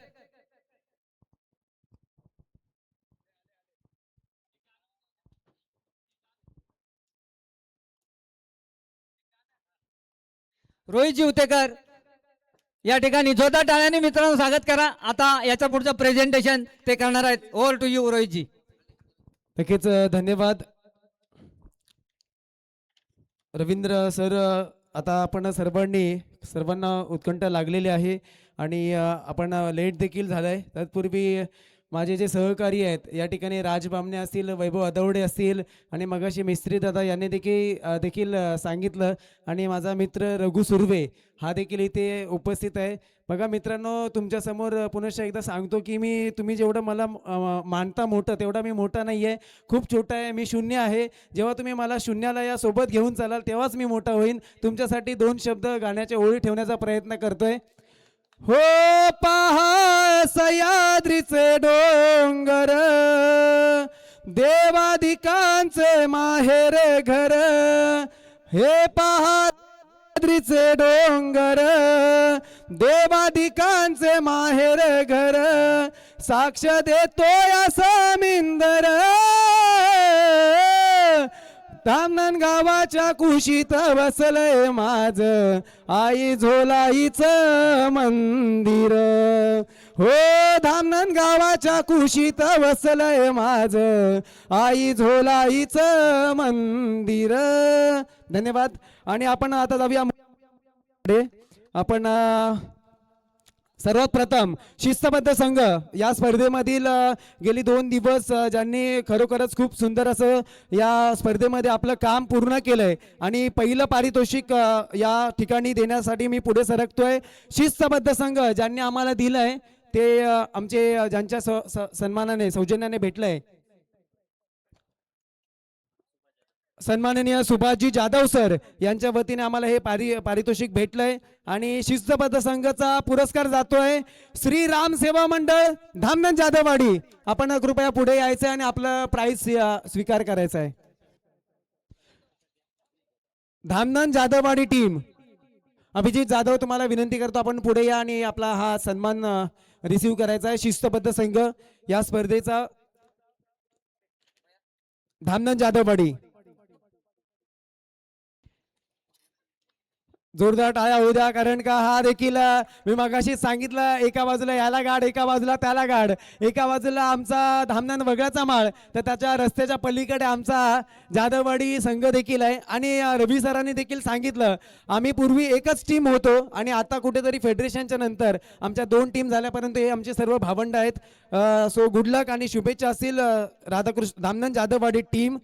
Speaker 2: रोहितजी उतेकर या ठिकाणी जोरदार टाळ्यांनी मित्रांनो स्वागत करा. आता याच्या पुढचं प्रेझेंटेशन ते करणार आहेत. Over to you Rohit ji.
Speaker 4: नक्कीच धन्यवाद रवींद्र सर. आता आपण सर्वांना उत्कंठा लागलेली आहे आणि आपण लेट देखील झालाय. तत्पूर्वी माझे जे सहकारी आहेत या ठिकाणी राज बामणे असतील, वैभव अदवडे असतील आणि मगाशी मिस्त्री दादा यांनी देखील सांगितलं, आणि माझा मित्र रघु सुर्वे हा देखील इथे उपस्थित आहे. बघा मित्रांनो, तुमच्यासमोर पुनश्च एकदा सांगतो की तुम्ही जेवढं मला मानता मोठं, तेवढा मी मोठा नाही आहे, खूप छोटा आहे, मी शून्य आहे. जेव्हा तुम्ही मला शून्याला या सोबत घेऊन चालाल तेव्हाच मी मोठा होईन. तुमच्यासाठी 2 शब्द गाण्याच्या ओळी ठेवण्याचा प्रयत्न करतोय. हो पहा सह्याद्रीचे डोंगर, देवाधिकांचे माहेर घर. हे पहा सह्याद्रीचे डोंगर, देवाधिकांचे माहेर घर. साक्ष देतोय समिंदर, धामणन गावाच्या कुशीत बसलंय माझ आई झोलाईचं मंदिर. हो धामणन गावाच्या कुशीत बसलंय माझ आई झोलाईचं मंदिर. धन्यवाद. आणि आपण आता जाऊया. आपण सर्वात प्रथम शिस्तबद्ध संघ या स्पर्धेमधील गेली 2 दिवस ज्यांनी खरोखरच खूप सुंदर असं या स्पर्धेमध्ये आपलं काम पूर्ण केलंय आणि पहिलं पारितोषिक या ठिकाणी देण्यासाठी मी पुढे सरकतोय. शिस्तबद्ध संघ ज्यांनी आम्हाला दिलंय ते आमचे ज्यांच्या सन्मानाने सौजन्याने भेटलंय, सन्माननीय सुभाषजी जाधव सर यांच्या वतीने आम्हाला हे पारितोषिक भेटलंय. आणि शिस्तबद्ध संघाचा पुरस्कार जातोय श्री राम सेवा मंडळ धामणन जाधववाडी. आपण कृपया पुढे यायचंय आणि आपलं प्राइज स्वीकार करायचा आहे. धामणन जाधववाडी टीम, अभिजित जाधव तुम्हाला विनंती करतो आपण पुढे या आणि आपला हा सन्मान रिसीव्ह करायचा आहे. शिस्तबद्ध संघ या स्पर्धेचा धामणन जाधववाडी. जोरदार टाळ्या होऊ द्या, कारण का हा देखील मी मगाशी सांगितलं, एका बाजूला याला गाड, एका बाजूला त्याला गाड, एका बाजूला आमचा धामणन वगळाचा माळ, तर त्याच्या रस्त्याच्या पलीकडे आमचा जाधववाडी संघ देखील आहे. आणि रवी सरांनी देखील सांगितलं, आम्ही पूर्वी एकच टीम होतो आणि आता कुठेतरी फेडरेशनच्या नंतर आमच्या 2 टीम झाल्यापर्यंत हे आमचे सर्व भावंड आहेत. सो गुड लक आणि शुभेच्छा असतील राधाकृष्ण धामणन जाधववाडी टीम.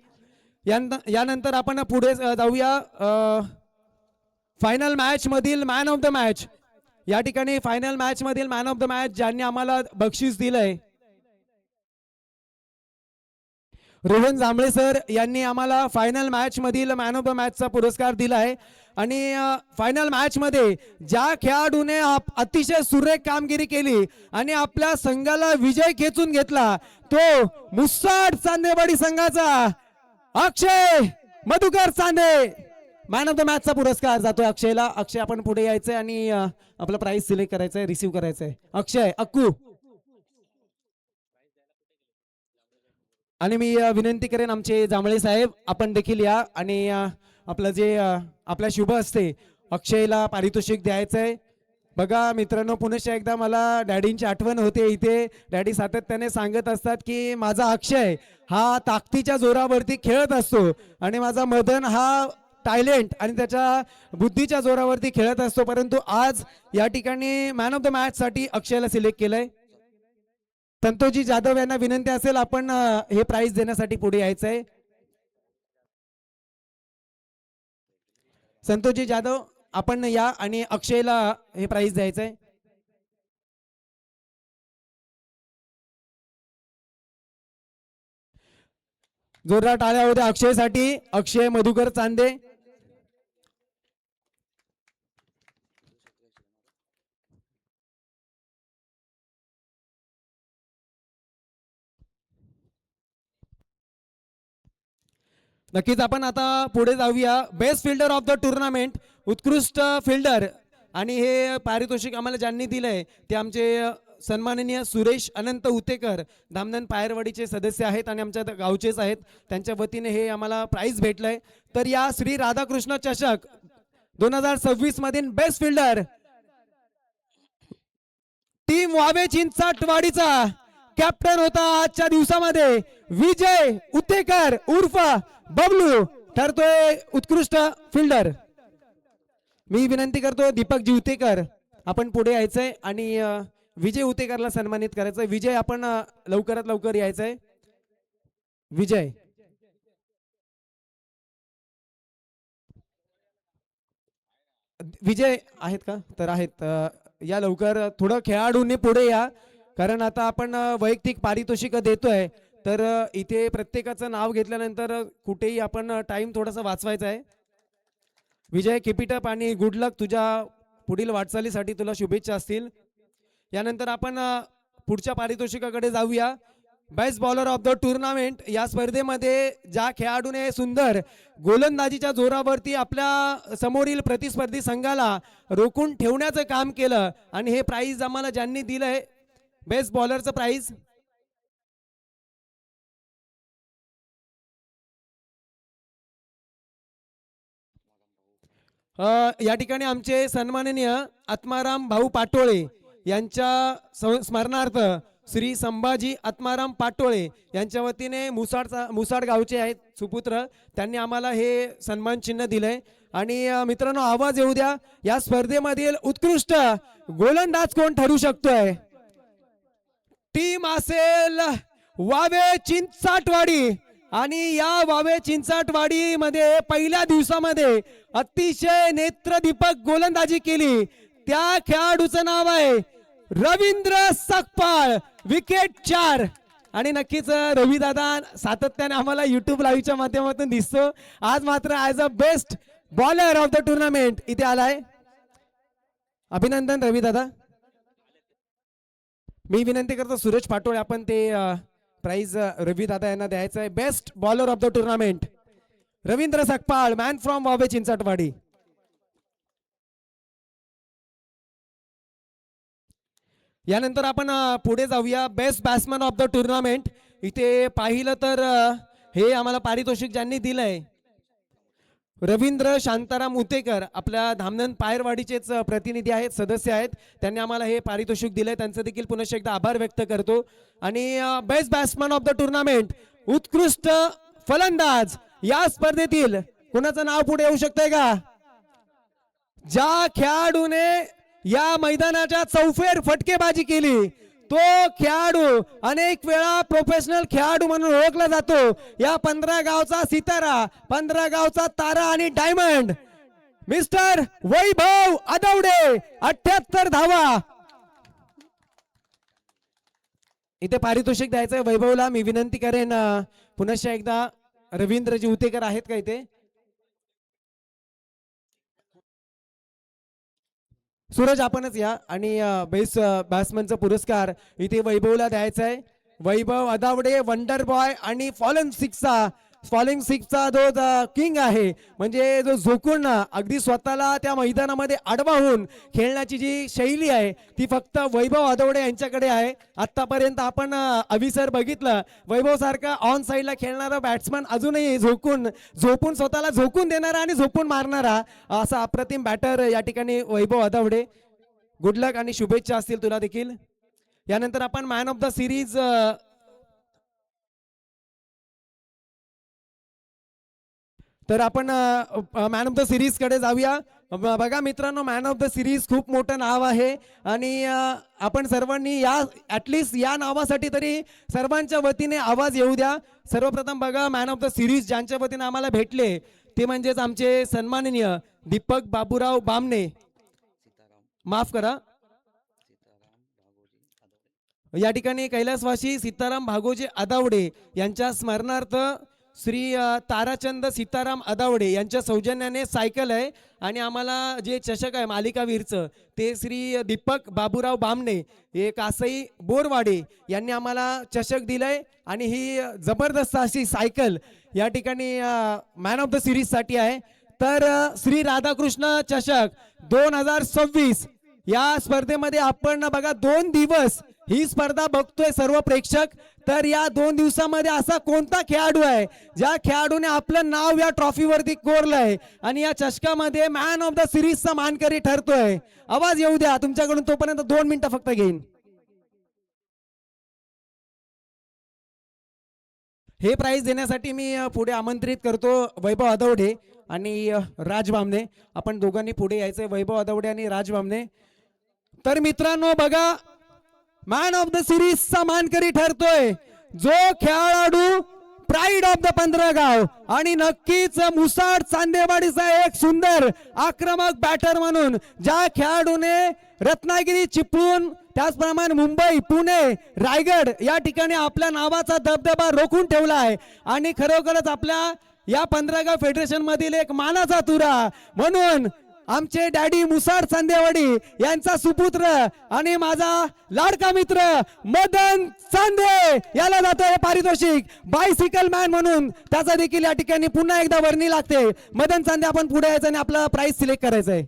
Speaker 4: यानंतर आपण पुढे जाऊया. फायनल मॅच मधील मॅन ऑफ द मॅच, या ठिकाणी फायनल मॅच मधील मॅन ऑफ द मॅच ज्यांनी आम्हाला बक्षीस दिलंय, रोहन जांभळे सर यांनी आम्हाला फायनल मॅच मधील मॅन ऑफ द मॅचचा पुरस्कार दिला आहे. आणि फायनल मॅच मध्ये ज्या खेळाडूने अतिशय सुरेख कामगिरी केली आणि आपल्या संघाला विजय खेचून घेतला तो मुसाड चांदेवाडी संघाचा Akshay Madhukar Chande. Man of the मॅचचा पुरस्कार जातोय अक्षयला. अक्षय आपण पुढे यायचंय आणि आपलं प्राइस सिलेक्ट करायचंय, रिसीव्ह करायचंय. अक्षय अक्कू. आणि मी विनंती करेन आमचे जांभळे साहेब आपण देखील या आणि आपलं जे आपल्या शुभ असते अक्षयला पारितोषिक द्यायचंय. बघा मित्रांनो, पुनश्च एकदा मला डॅडींची आठवण होते. इथे डॅडी सातत्याने सांगत असतात की माझा अक्षय हा ताकदीच्या जोरावरती खेळत असतो आणि माझा मदन हा टॅलेंट आणि त्याच्या बुद्धीच्या जोरावरती खेळत असतो. परंतु आज या ठिकाणी मॅन ऑफ द मॅच साठी अक्षयला सिलेक्ट केलंय. संतोषजी जाधव यांना विनंती असेल आपण हे प्राइज देण्यासाठी पुढे यायचंय. संतोषजी जाधव आपण या आणि अक्षयला हे प्राइज द्यायचंय. जोरदार टाळ्या होत्या अक्षयसाठी. अक्षय मधुकर चांदे. नक्कीच आपण आता पुढे जाऊया. Best fielder of the tournament, उत्कृष्ट फिल्डर. आणि हे पारितोषिक आम्हाला ज्यांनी दिलंय ते आमचे सन्माननीय सुरेश अनंत उतेकर, धामणन पायरवाडीचे सदस्य आहेत आणि आमच्या गावचेच आहेत. त्यांच्या वतीने हे आम्हाला प्राइज भेटलंय. तर या श्री राधाकृष्ण चषक 2026 मधील बेस्ट फिल्डर टीम वावे चिंचाटवाडीचा कॅप्टन होता आजच्या दिवसामध्ये विजय उतेकर उर्फ बबलू ठरतोय उत्कृष्ट फिल्डर. मी विनंती करतो दीपकजी उतेकर आपण पुढे यायचंय आणि विजय उतेकरला सन्मानित करायचंय. विजय आपण लवकरात लवकर यायचंय. विजय विजय आहेत का? तर आहेत. या लवकर. थोडं खेळाडूंनी पुढे या कारण आता आपण वैयक्तिक पारितोषिक देतोय. तर इथे प्रत्येकाचं नाव घेतल्यानंतर कुठेही आपण टाइम थोडासा वाचवायचा आहे. विजय कीप इट अप आणि गुड लक. तुझ्या पुढील वाटचालीसाठी तुला शुभेच्छा असतील. यानंतर आपण पुढच्या पारितोषिकाकडे जाऊया. Best bowler of the tournament. या स्पर्धेमध्ये ज्या खेळाडूने सुंदर गोलंदाजीच्या जोरावरती आपल्या समोरील प्रतिस्पर्धी संघाला रोखून ठेवण्याचं काम केलं आणि हे प्राइज आम्हाला ज्यांनी दिलंय बेस्ट बॉलरचं प्राइज. या ठिकाणी आमचे सन्माननीय आत्माराम भाऊ पाटोळे यांच्या स्मरणार्थ श्री संभाजी आत्माराम पाटोळे यांच्या वतीने मुसाड गावचे आहेत सुपुत्र. त्यांनी आम्हाला हे सन्मान चिन्ह दिलंय. आणि मित्रांनो आवाज येऊ द्या. या स्पर्धेमधील उत्कृष्ट गोलंदाज कोण ठरू शकतोय? टीम असेल वावे चिंचाटवाडी. आणि या वावे चिंचाटवाडी मध्ये पहिल्या दिवसामध्ये अतिशय नेत्रदीपक गोलंदाजी केली त्या खेळाडूचं नाव आहे रवींद्र सकपाळ. विकेट 4. आणि नक्कीच रवी दादा सातत्याने आम्हाला युट्यूब लाईव्हच्या माध्यमातून दिसतो. आज मात्र as a best bowler of the tournament इथे आलाय. अभिनंदन रवी दादा. मी विनंती करतो सुरेश पाटोळे आपण ते प्राइज रवी दादा यांना द्यायचं आहे. Best bowler of the tournament Ravindra Sakpal, man from Wave Chinchatwadi. यानंतर आपण पुढे जाऊया. Best batsman of the tournament. इथे पाहिलं तर हे आम्हाला पारितोषिक ज्यांनी दिलंय रवींद्र शांताराम उतेकर, आपल्या धामणन पायरवाडीचेच प्रतिनिधी आहेत, सदस्य आहेत. त्यांनी आम्हाला हे पारितोषिक दिलंय. त्यांचं देखील पुनश्च एकदा आभार व्यक्त करतो. आणि best batsman of the tournament उत्कृष्ट फलंदाज या स्पर्धेतील कोणाचं नाव पुढे येऊ शकतंय का? ज्या खेळाडूने या मैदानाच्या चौफेर फटकेबाजी केली तो खेळाडू अनेक वेळा प्रोफेशनल खेळाडू म्हणून ओळखला जातो. या 15 गावचा सितारा, 15 गावचा तारा आणि डायमंड मिस्टर वैभव आदवडे. 78 धावा. इथे पारितोषिक द्यायचंय वैभवला. मी विनंती करेन पुनश्च एकदा रवींद्रजी उतेकर आहेत का इथे? सूरज आपणच या आणि बेस्ट बॅट्समनचा पुरस्कार इथे वैभवला द्यायचा आहे. वैभव अदावडे वंडर बॉय आणि फॉलिंग सिक्सचा जो किंग आहे, म्हणजे जो झोकून अगदी स्वतःला त्या मैदानामध्ये आडवा होऊन खेळण्याची जी शैली आहे ती फक्त वैभव अदावडे यांच्याकडे आहे. आतापर्यंत आपण अविसर बघितलं, वैभव सारखा ऑन साईडला खेळणारा बॅट्समन अजूनही झोपून स्वतःला झोकून देणारा आणि झोपून मारणारा असा अप्रतिम बॅटर या ठिकाणी वैभव अदावडे. गुड लक आणि शुभेच्छा असतील तुला देखील. यानंतर आपण मॅन ऑफ द सिरीज तर आपण मॅन ऑफ द सिरीज कडे जाऊया. बघा मित्रांनो, मॅन ऑफ द सिरीज खूप मोठं नाव आहे आणि आपण सर्वांनी या ॲटलिस्ट या नावासाठी तरी सर्वांच्या वतीने आवाज येऊ द्या. सर्वप्रथम बघा, मॅन ऑफ द सिरीज ज्यांच्या वतीने आम्हाला भेटले ते म्हणजेच आमचे सन्माननीय दीपक बाबूराव बामणे, माफ करा, या ठिकाणी कैलासवासी सीताराम भागोजी अदावडे यांच्या स्मरणार्थ श्री ताराचंद सीताराम अदावडे यांच्या सौजन्याने सायकल आहे आणि आम्हाला जे चषक आहे मालिकावीरचं ते श्री दीपक बाबूराव बामणे हे कासई बोरवाडे यांनी आम्हाला चषक दिलंय आणि ही जबरदस्त अशी सायकल या ठिकाणी मॅन ऑफ द सिरीजसाठी आहे. तर श्री राधाकृष्ण चषक 2026 या स्पर्धेमध्ये आपण बघा 2 दिवस ही स्पर्धा बघतोय सर्व प्रेक्षक. तर या 2 दिवसामध्ये असा कोणता खेळाडू आहे ज्या खेळाडूने आपलं नाव या ट्रॉफीवरती कोरलंय आणि या चषकामध्ये मॅन ऑफ द सिरीजचा मानकरी ठरतोय? आवाज येऊ द्या तुमच्याकडून. तोपर्यंत 2 मिनिटं फक्त घेईन. हे प्राइज देण्यासाठी मी पुढे आमंत्रित करतो वैभव अदावडे आणि राज बामणे. आपण दोघांनी पुढे यायचंय, वैभव अदावडे आणि राज बामणे. तर मित्रांनो बघा, मॅन ऑफ द सिरीजचा मानकरी ठरतोय जो खेळाडू प्राईड ऑफ द 15 गाव आणि नक्कीच मुसाड चांदेवाडीचा एक सुंदर आक्रमक बॅटर म्हणून ज्या खेळाडूने रत्नागिरी चिपळूण त्याचप्रमाणे मुंबई पुणे रायगड या ठिकाणी आपल्या नावाचा दबदबा रोखून ठेवला आहे आणि खरोखरच आपल्या या 15 गाव फेडरेशन मधील एक मानाचा तुरा म्हणून आमचे डॅडी मुसाड चांदेवाडी यांचा सुपुत्र आणि माझा लाडका मित्र मदन चांदे याला जातं हे पारितोषिक बायसिकल मॅन म्हणून. त्याचा देखील या ठिकाणी पुन्हा एकदा वर्णी लागते. मदन चांदे, आपण पुढे यायचं आणि आपला प्राइस सिलेक्ट करायचं आहे.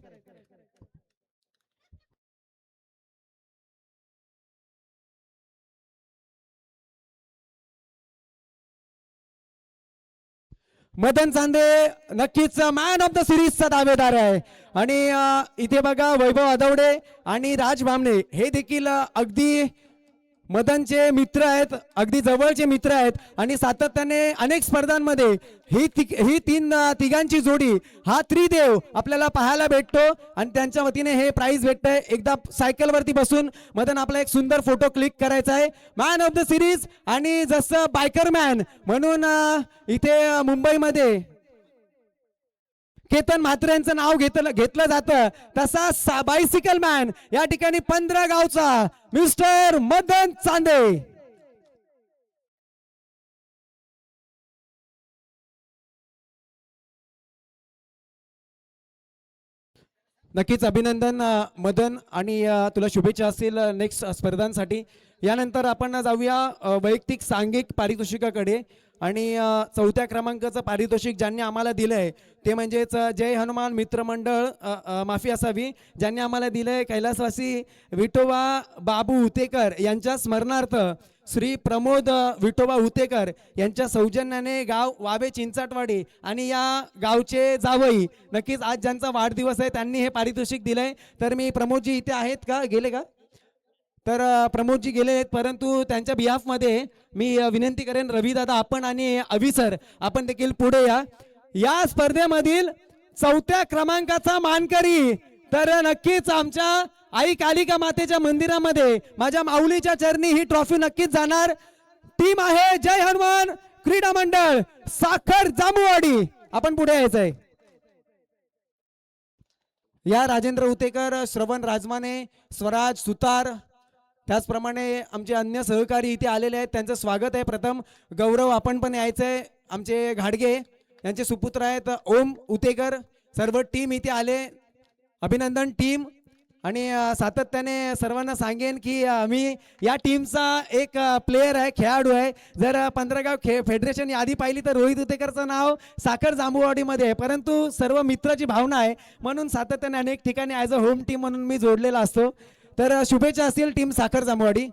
Speaker 4: मदन चांदे नक्कीच मॅन ऑफ द सिरीजचा दावेदार आहे आणि इथे बघा वैभव अदावडे आणि राज बामणे हे देखील अगदी मदनचे मित्र आहेत, अगदी जवळचे मित्र आहेत आणि सातत्याने अनेक स्पर्धांमध्ये ही तिघांची जोडी हा त्रिदेव आपल्याला पाहायला भेटतो आणि त्यांच्या वतीने हे प्राइज भेटतंय. एकदा सायकलवरती बसून मदन आपला एक सुंदर फोटो क्लिक करायचा आहे. मॅन ऑफ द सिरीज आणि जसं बायकर मॅन म्हणून इथे मुंबईमध्ये केतन म्हात्रे यांचं नाव घेतलं जातं तसा बायसिकल मॅन या ठिकाणी 15 गावचा मिस्टर मदन चांदे. नक्कीच अभिनंदन मदन आणि तुला शुभेच्छा असतील नेक्स्ट स्पर्धांसाठी. यानंतर आपण जाऊया वैयक्तिक सांघिक पारितोषिकाकडे आणि 4थ्या क्रमांकाचं पारितोषिक ज्यांनी आम्हाला दिलंय ते म्हणजेच जय हनुमान मित्रमंडळ, माफी असावी, ज्यांनी आम्हाला दिलंय कैलासवासी विठोबा बाबू हुतेकर यांच्या स्मरणार्थ श्री प्रमोद विठोबा हुतेकर यांच्या सौजन्याने गाव वावे चिंचाटवाडी आणि या गावचे जावई नक्कीच आज ज्यांचा वाढदिवस आहे त्यांनी हे पारितोषिक दिलंय. तर मी प्रमोदजी इथे आहेत का, गेले का? तर प्रमोदजी गेले आहेत, परंतु त्यांच्या बिहाफमध्ये मी विनंती करेन रविदादा आपण आणि अभि सर आपण देखील पुढे या. या स्पर्धेमधील 4थ्या क्रमांकाचा मानकरी तर नक्कीच आमच्या आई कालिका मातेच्या मंदिरामध्ये माझ्या माऊलीच्या चरणी ही ट्रॉफी नक्कीच जाणार. टीम आहे जय हनुमान क्रीडा मंडळ साखर जांभूवाडी. आपण पुढे यायचंय. या राजेंद्र उतेकर, श्रवण राजमाने, स्वराज सुतार, त्याचप्रमाणे आमचे अन्य सहकारी इथे आलेले आहेत, त्यांचं स्वागत आहे. प्रथम गौरव आपण पण यायचं आहे. आमचे घाडगे यांचे सुपुत्र आहेत ओम उतेकर, सर्व टीम इथे आले. अभिनंदन टीम. आणि सातत्याने सर्वांना सांगेन की मी या टीमचा एक प्लेयर आहे, खेळाडू आहे. जर 15 गाव फेडरेशन यादी पाहिली तर रोहित उतेकरचं नाव साखर जांभूवाडीमध्ये आहे, परंतु सर्व मित्राची भावना आहे म्हणून सातत्याने अनेक ठिकाणी ॲज अ होम टीम म्हणून मी जोडलेला असतो. तर शुभेच्छा असतील टीम साखर जांभूवाडी.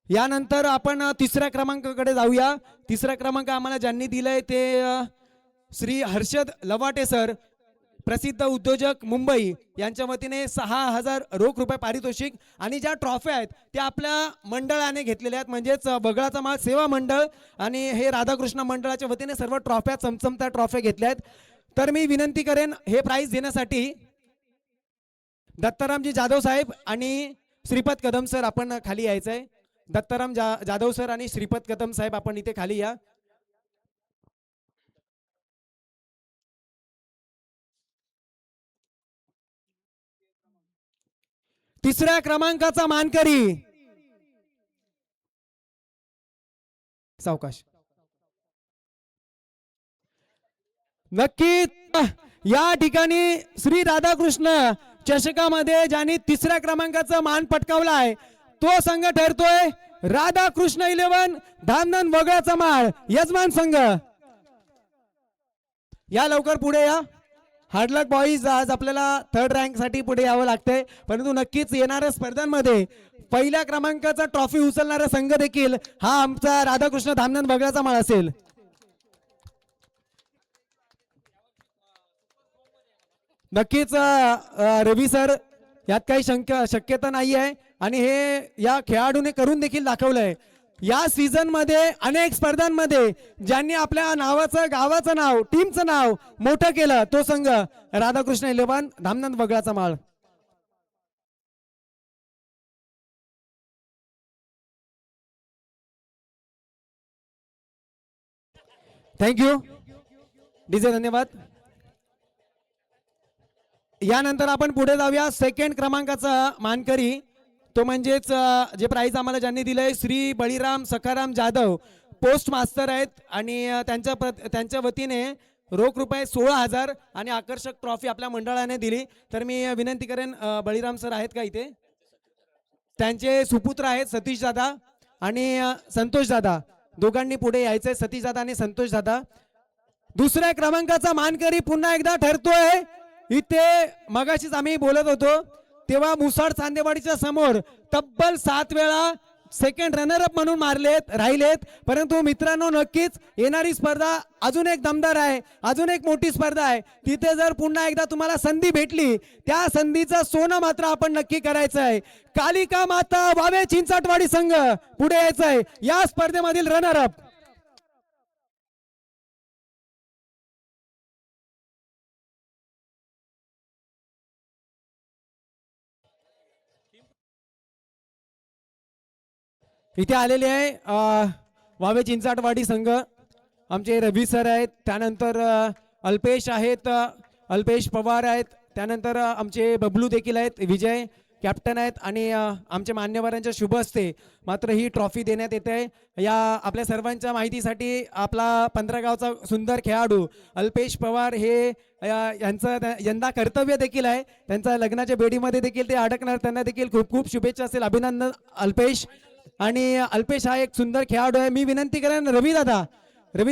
Speaker 4: यानंतर आपण तिसऱ्या क्रमांकाकडे जाऊया. तिसरा क्रमांक आम्हाला ज्यांनी दिलाय ते श्री हर्षद लवाटे सर, प्रसिद्ध उद्योजक मुंबई, यांच्या वतीने 6,000 रोख रुपये पारितोषिक. आणि ज्या ट्रॉफ्या आहेत त्या आपल्या मंडळाने घेतलेल्या आहेत, म्हणजेच बगळाचा माळ सेवा मंडळ आणि हे राधाकृष्ण मंडळाच्या वतीने सर्व ट्रॉफ्या, चमचमत्या ट्रॉफ्या घेतल्या आहेत. तर मी विनंती करेन हे प्राइज देण्यासाठी दत्तारामजी जाधव साहेब आणि श्रीपद कदम सर आपण खाली यायचं आहे. दत्ताराम जाधव सर आणि श्रीपद कदम साहेब आपण इथे खाली या. तिसऱ्या क्रमांकाचा मानकरी सावकाश. नक्कीच या ठिकाणी श्री राधाकृष्ण चषकामध्ये ज्यांनी तिसऱ्या क्रमांकाचा मान पटकावला आहे तो संघ ठरतोय राधाकृष्ण 11 धामनंद वगळाचा माळ यजमान संघ. या लवकर पुढे या. हार्डलक बॉईज, आज आपल्याला 3rd रँक साठी पुढे यावं लागतंय, परंतु नक्कीच येणाऱ्या स्पर्धांमध्ये पहिल्या क्रमांकाचा ट्रॉफी उचलणारा संघ देखील हा आमचा राधाकृष्ण धामनंद वगळाचा माळ असेल. नक्कीच रवी सर, यात काही शक्यता नाही आहे आणि हे या खेळाडूने करून देखील दाखवलंय. या सीझन मध्ये अनेक स्पर्धांमध्ये ज्यांनी आपल्या नावाचं, गावाचं नाव, टीमचं नाव मोठं केलं तो संघ राधाकृष्ण 11 धामनंद वगळाचा माळ. थँक्यू डीजे, धन्यवाद. यानंतर आपण पुढे जाऊया. 2nd क्रमांकाचा मानकरी तो म्हणजेच जे प्राइज आम्हाला ज्यांनी दिलंय श्री बळीराम सखाराम जाधव, पोस्ट मास्टर आहेत आणि त्यांच्या वतीने रोख रुपये 16,000 आणि आकर्षक ट्रॉफी आपल्या मंडळाने दिली. तर मी विनंती करेन, बळीराम सर आहेत का इथे? त्यांचे सुपुत्र आहेत सतीश दादा आणि संतोष दादा, दोघांनी पुढे यायचंय, सतीश दादा आणि संतोष दादा. दुसऱ्या क्रमांकाचा मानकरी पुन्हा एकदा ठरतोय. इथे मगाशीच आम्ही बोलत होतो तेव्हा मुसाड चांदेवाडीच्या समोर तब्बल 7 वेळा 2nd रनरअप म्हणून राहिलेत. परंतु मित्रांनो, नक्कीच येणारी स्पर्धा अजून एक दमदार आहे, अजून एक मोठी स्पर्धा आहे. तिथे जर पुन्हा एकदा तुम्हाला संधी भेटली, त्या संधीचं सोनं मात्र आपण नक्की करायचं आहे. कालिका माता वावे चिंचाटवाडी संघ पुढे यायचं आहे या स्पर्धेमधील रनरअप. इथे आलेले आहे वावे चिंचाटवाडी संघ, आमचे रवी सर आहेत, त्यानंतर अल्पेश आहेत, अल्पेश पवार आहेत, त्यानंतर आमचे बबलू देखील आहेत, विजय कॅप्टन आहेत आणि आमच्या मान्यवरांच्या शुभ हस्ते मात्र ही ट्रॉफी देण्यात येते आहे. या आपल्या सर्वांच्या माहितीसाठी आपला 15 गावचा सुंदर खेळाडू अल्पेश पवार हे यांचं यंदा कर्तव्य देखील आहे, त्यांच्या लग्नाच्या बेडीमध्ये देखील ते अडकणार, त्यांना देखील खूप खूप शुभेच्छा असेल. अभिनंदन अल्पेश. आणि अल्पेश हा एक सुंदर खेळाडू आहे. मी विनंती करेन रवी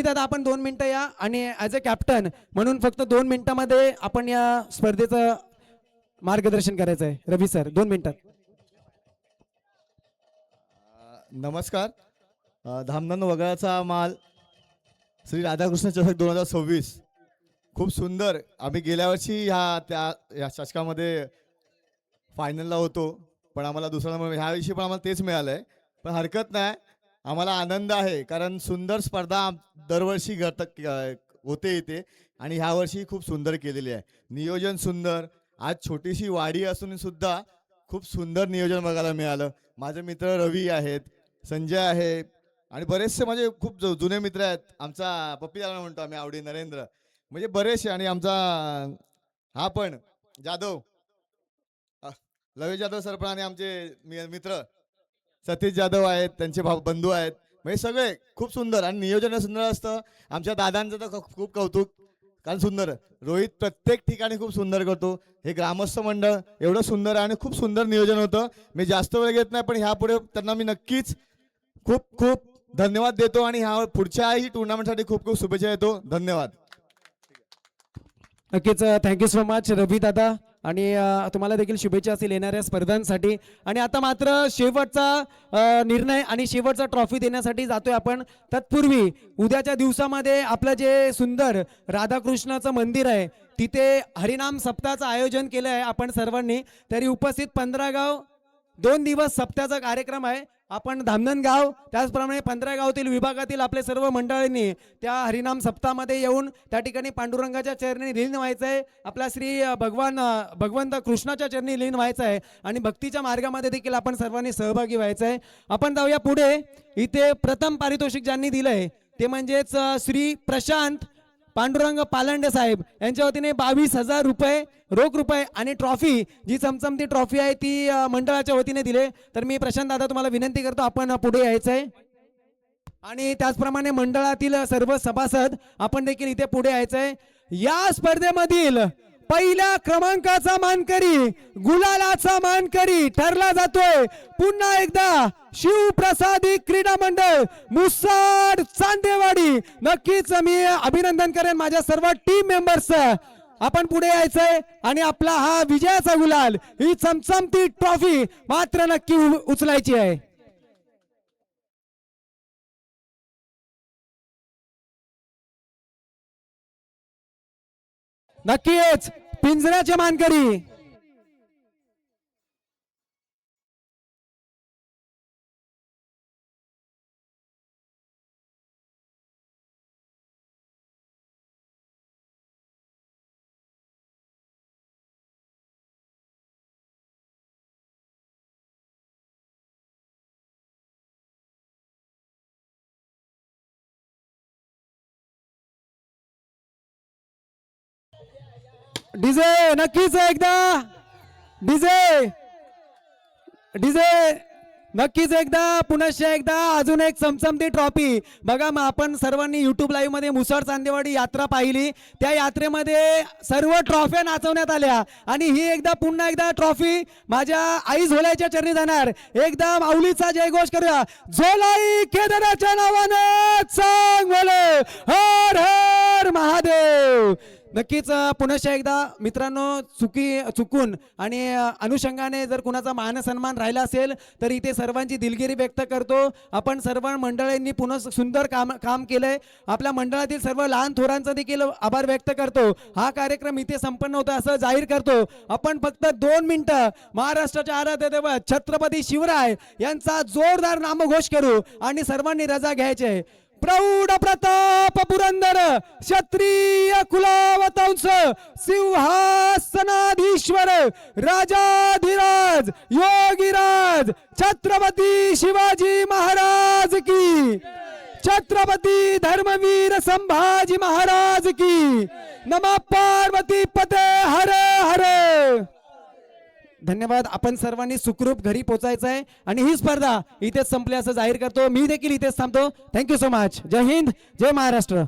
Speaker 4: दादा आपण 2 मिनिटं या आणि ॲज अ कॅप्टन म्हणून फक्त 2 मिनिटांमध्ये आपण या स्पर्धेचं मार्गदर्शन करायचं आहे. रवी सर 2 मिनिटात.
Speaker 5: नमस्कार. धामनंद वगळाचा माल श्री राधाकृष्ण चषक 2026 खूप सुंदर. आम्ही गेल्या वर्षी या चषकामध्ये फायनलला होतो, पण आम्हाला दुसरा नंबर, ह्या वर्षी पण आम्हाला तेच मिळालं आहे. पण हरकत नाही, आम्हाला आनंद आहे कारण सुंदर स्पर्धा दरवर्षी होते इथे आणि ह्या वर्षी खूप सुंदर केलेली आहे. नियोजन सुंदर. आज छोटीशी वाडी असून सुद्धा खूप सुंदर नियोजन बघायला मिळालं. माझे मित्र रवी आहेत, संजय आहे आणि बरेचसे माझे खूप जुने मित्र आहेत. आमचा पप्पी दादा म्हणतो आम्ही आवडी, नरेंद्र, म्हणजे बरेचसे, आणि आमचा हा पण जाधव लवेश जाधव सर पण आणि आमचे मित्र सतीश जाधव आहेत, त्यांचे बंधू आहेत, म्हणजे सगळे खूप सुंदर आणि नियोजन सुंदर असतं. आमच्या दादांचं तर खूप कौतुक, कारण सुंदर रोहित प्रत्येक ठिकाणी खूप सुंदर करतो. हे ग्रामस्थ मंडळ एवढं सुंदर आहे आणि खूप सुंदर नियोजन होतं. मी जास्त वेळ घेत नाही, पण ह्यापुढे त्यांना मी नक्कीच खूप खूप धन्यवाद देतो आणि ह्या पुढच्याही टुर्नामेंटसाठी खूप खूप शुभेच्छा देतो. धन्यवाद.
Speaker 4: नक्कीच थँक्यू सो मच रवी दादा, आणि तुम्हाला देखील शुभेच्छा असतील येणाऱ्या स्पर्धांसाठी. आणि आता मात्र शेवटचा निर्णय आणि शेवटचा ट्रॉफी देण्यासाठी जातोय आपण. तत्पूर्वी उद्याच्या दिवसामध्ये आपलं जे सुंदर राधाकृष्णाचं मंदिर आहे तिथे हरिनाम सप्ताहाचं आयोजन केलं आहे आपण सर्वांनी. तरी उपस्थित 15 गाव 2 दिवस सप्ताहाचा कार्यक्रम आहे. आपण धामणगाव त्याचप्रमाणे 15 गावातील विभागातील आपले सर्व मंडळींनी त्या हरिनाम सप्ताहामध्ये येऊन त्या ठिकाणी पांडुरंगाच्या चरणी लीन व्हायचं आहे. आपला श्री भगवंत कृष्णाच्या चरणी लीन व्हायचं आहे आणि भक्तीच्या मार्गामध्ये देखील आपण सर्वांनी सहभागी व्हायचं आहे. आपण जाऊया पुढे. इथे प्रथम पारितोषिक ज्यांनी दिलंय ते म्हणजेच श्री प्रशांत पांडुरंग पालंडे साहेब यांच्या वतीने 22,000 रुपये रोख रुपये आणि ट्रॉफी, जी चमचमती ट्रॉफी आहे ती मंडळाच्या वतीने दिले. तर मी प्रशांत दादा तुम्हाला विनंती करतो आपण पुढे यायचं आहे. आणि त्याचप्रमाणे मंडळातील सर्व सभासद आपण देखील इथे पुढे यायचं आहे. या स्पर्धेमधील पहिल्या क्रमांकाचा मानकरी, गुलालाचा मानकरी ठरला जातोय पुन्हा एकदा शिवप्रसादी क्रीडा मंडळ मुसाड चांदेवाडी. नक्कीच मी अभिनंदन करेन माझ्या सर्व टीम मेंबर्सचं. आपण पुढे यायचंय आणि आपला हा विजयाचा गुलाल, ही चमचमती ट्रॉफी मात्र नक्की उचलायची आहे. नक्कीच पिंजऱ्याचे मानकरी डीजे. नक्कीच एकदा डीजे डीजे नक्कीच एकदा पुनश्च एकदा अजून एक चमचमती ट्रॉफी. बघा मग आपण सर्वांनी युट्यूब लाईव्ह मध्ये मुसाड चांदेवाडी यात्रा पाहिली. त्या यात्रेमध्ये सर्व ट्रॉफ्या नाचवण्यात आल्या आणि ही एकदा पुन्हा एकदा ट्रॉफी माझ्या आई झोलाईच्या चरणी जाणार. एकदा माऊलीचा जयघोष करूया. झोलाई केदाराच्या नावाने सांग बोले हर हर महादेव. नक्कीच पुनश्च एकदा मित्रांनो चुकून आणि अनुषंगाने जर कुणाचा मान सन्मान राहिला असेल तर इथे सर्वांची दिलगिरी व्यक्त करतो. आपण सर्व मंडळींनी पुन्हा सुंदर काम केलंय. आपल्या मंडळातील सर्व लहान थोरांचा देखील आभार व्यक्त करतो. हा कार्यक्रम इथे संपन्न होता असं जाहीर करतो. आपण फक्त 2 मिनिटं महाराष्ट्राच्या आराध्य दैवत छत्रपती शिवराय यांचा जोरदार नामघोष करू आणि सर्वांनी रजा घ्यायची आहे. प्रौढ प्रताप पुरंदर क्षत्रिय कुलावतंस सिंहासनाधीश्वर राजाधिराज योगीराज छत्रपती शिवाजी महाराज की, छत्रपती धर्मवीर संभाजी महाराज की. नमः पार्वती पते हर हर. धन्यवाद. आपण सर्वांनी सुखरूप घरी पोहोचायचं आहे आणि ही स्पर्धा इथेच संपली असं जाहीर करतो. मी देखील इथेच थांबतो. Thank you so much. जय हिंद, जय महाराष्ट्र.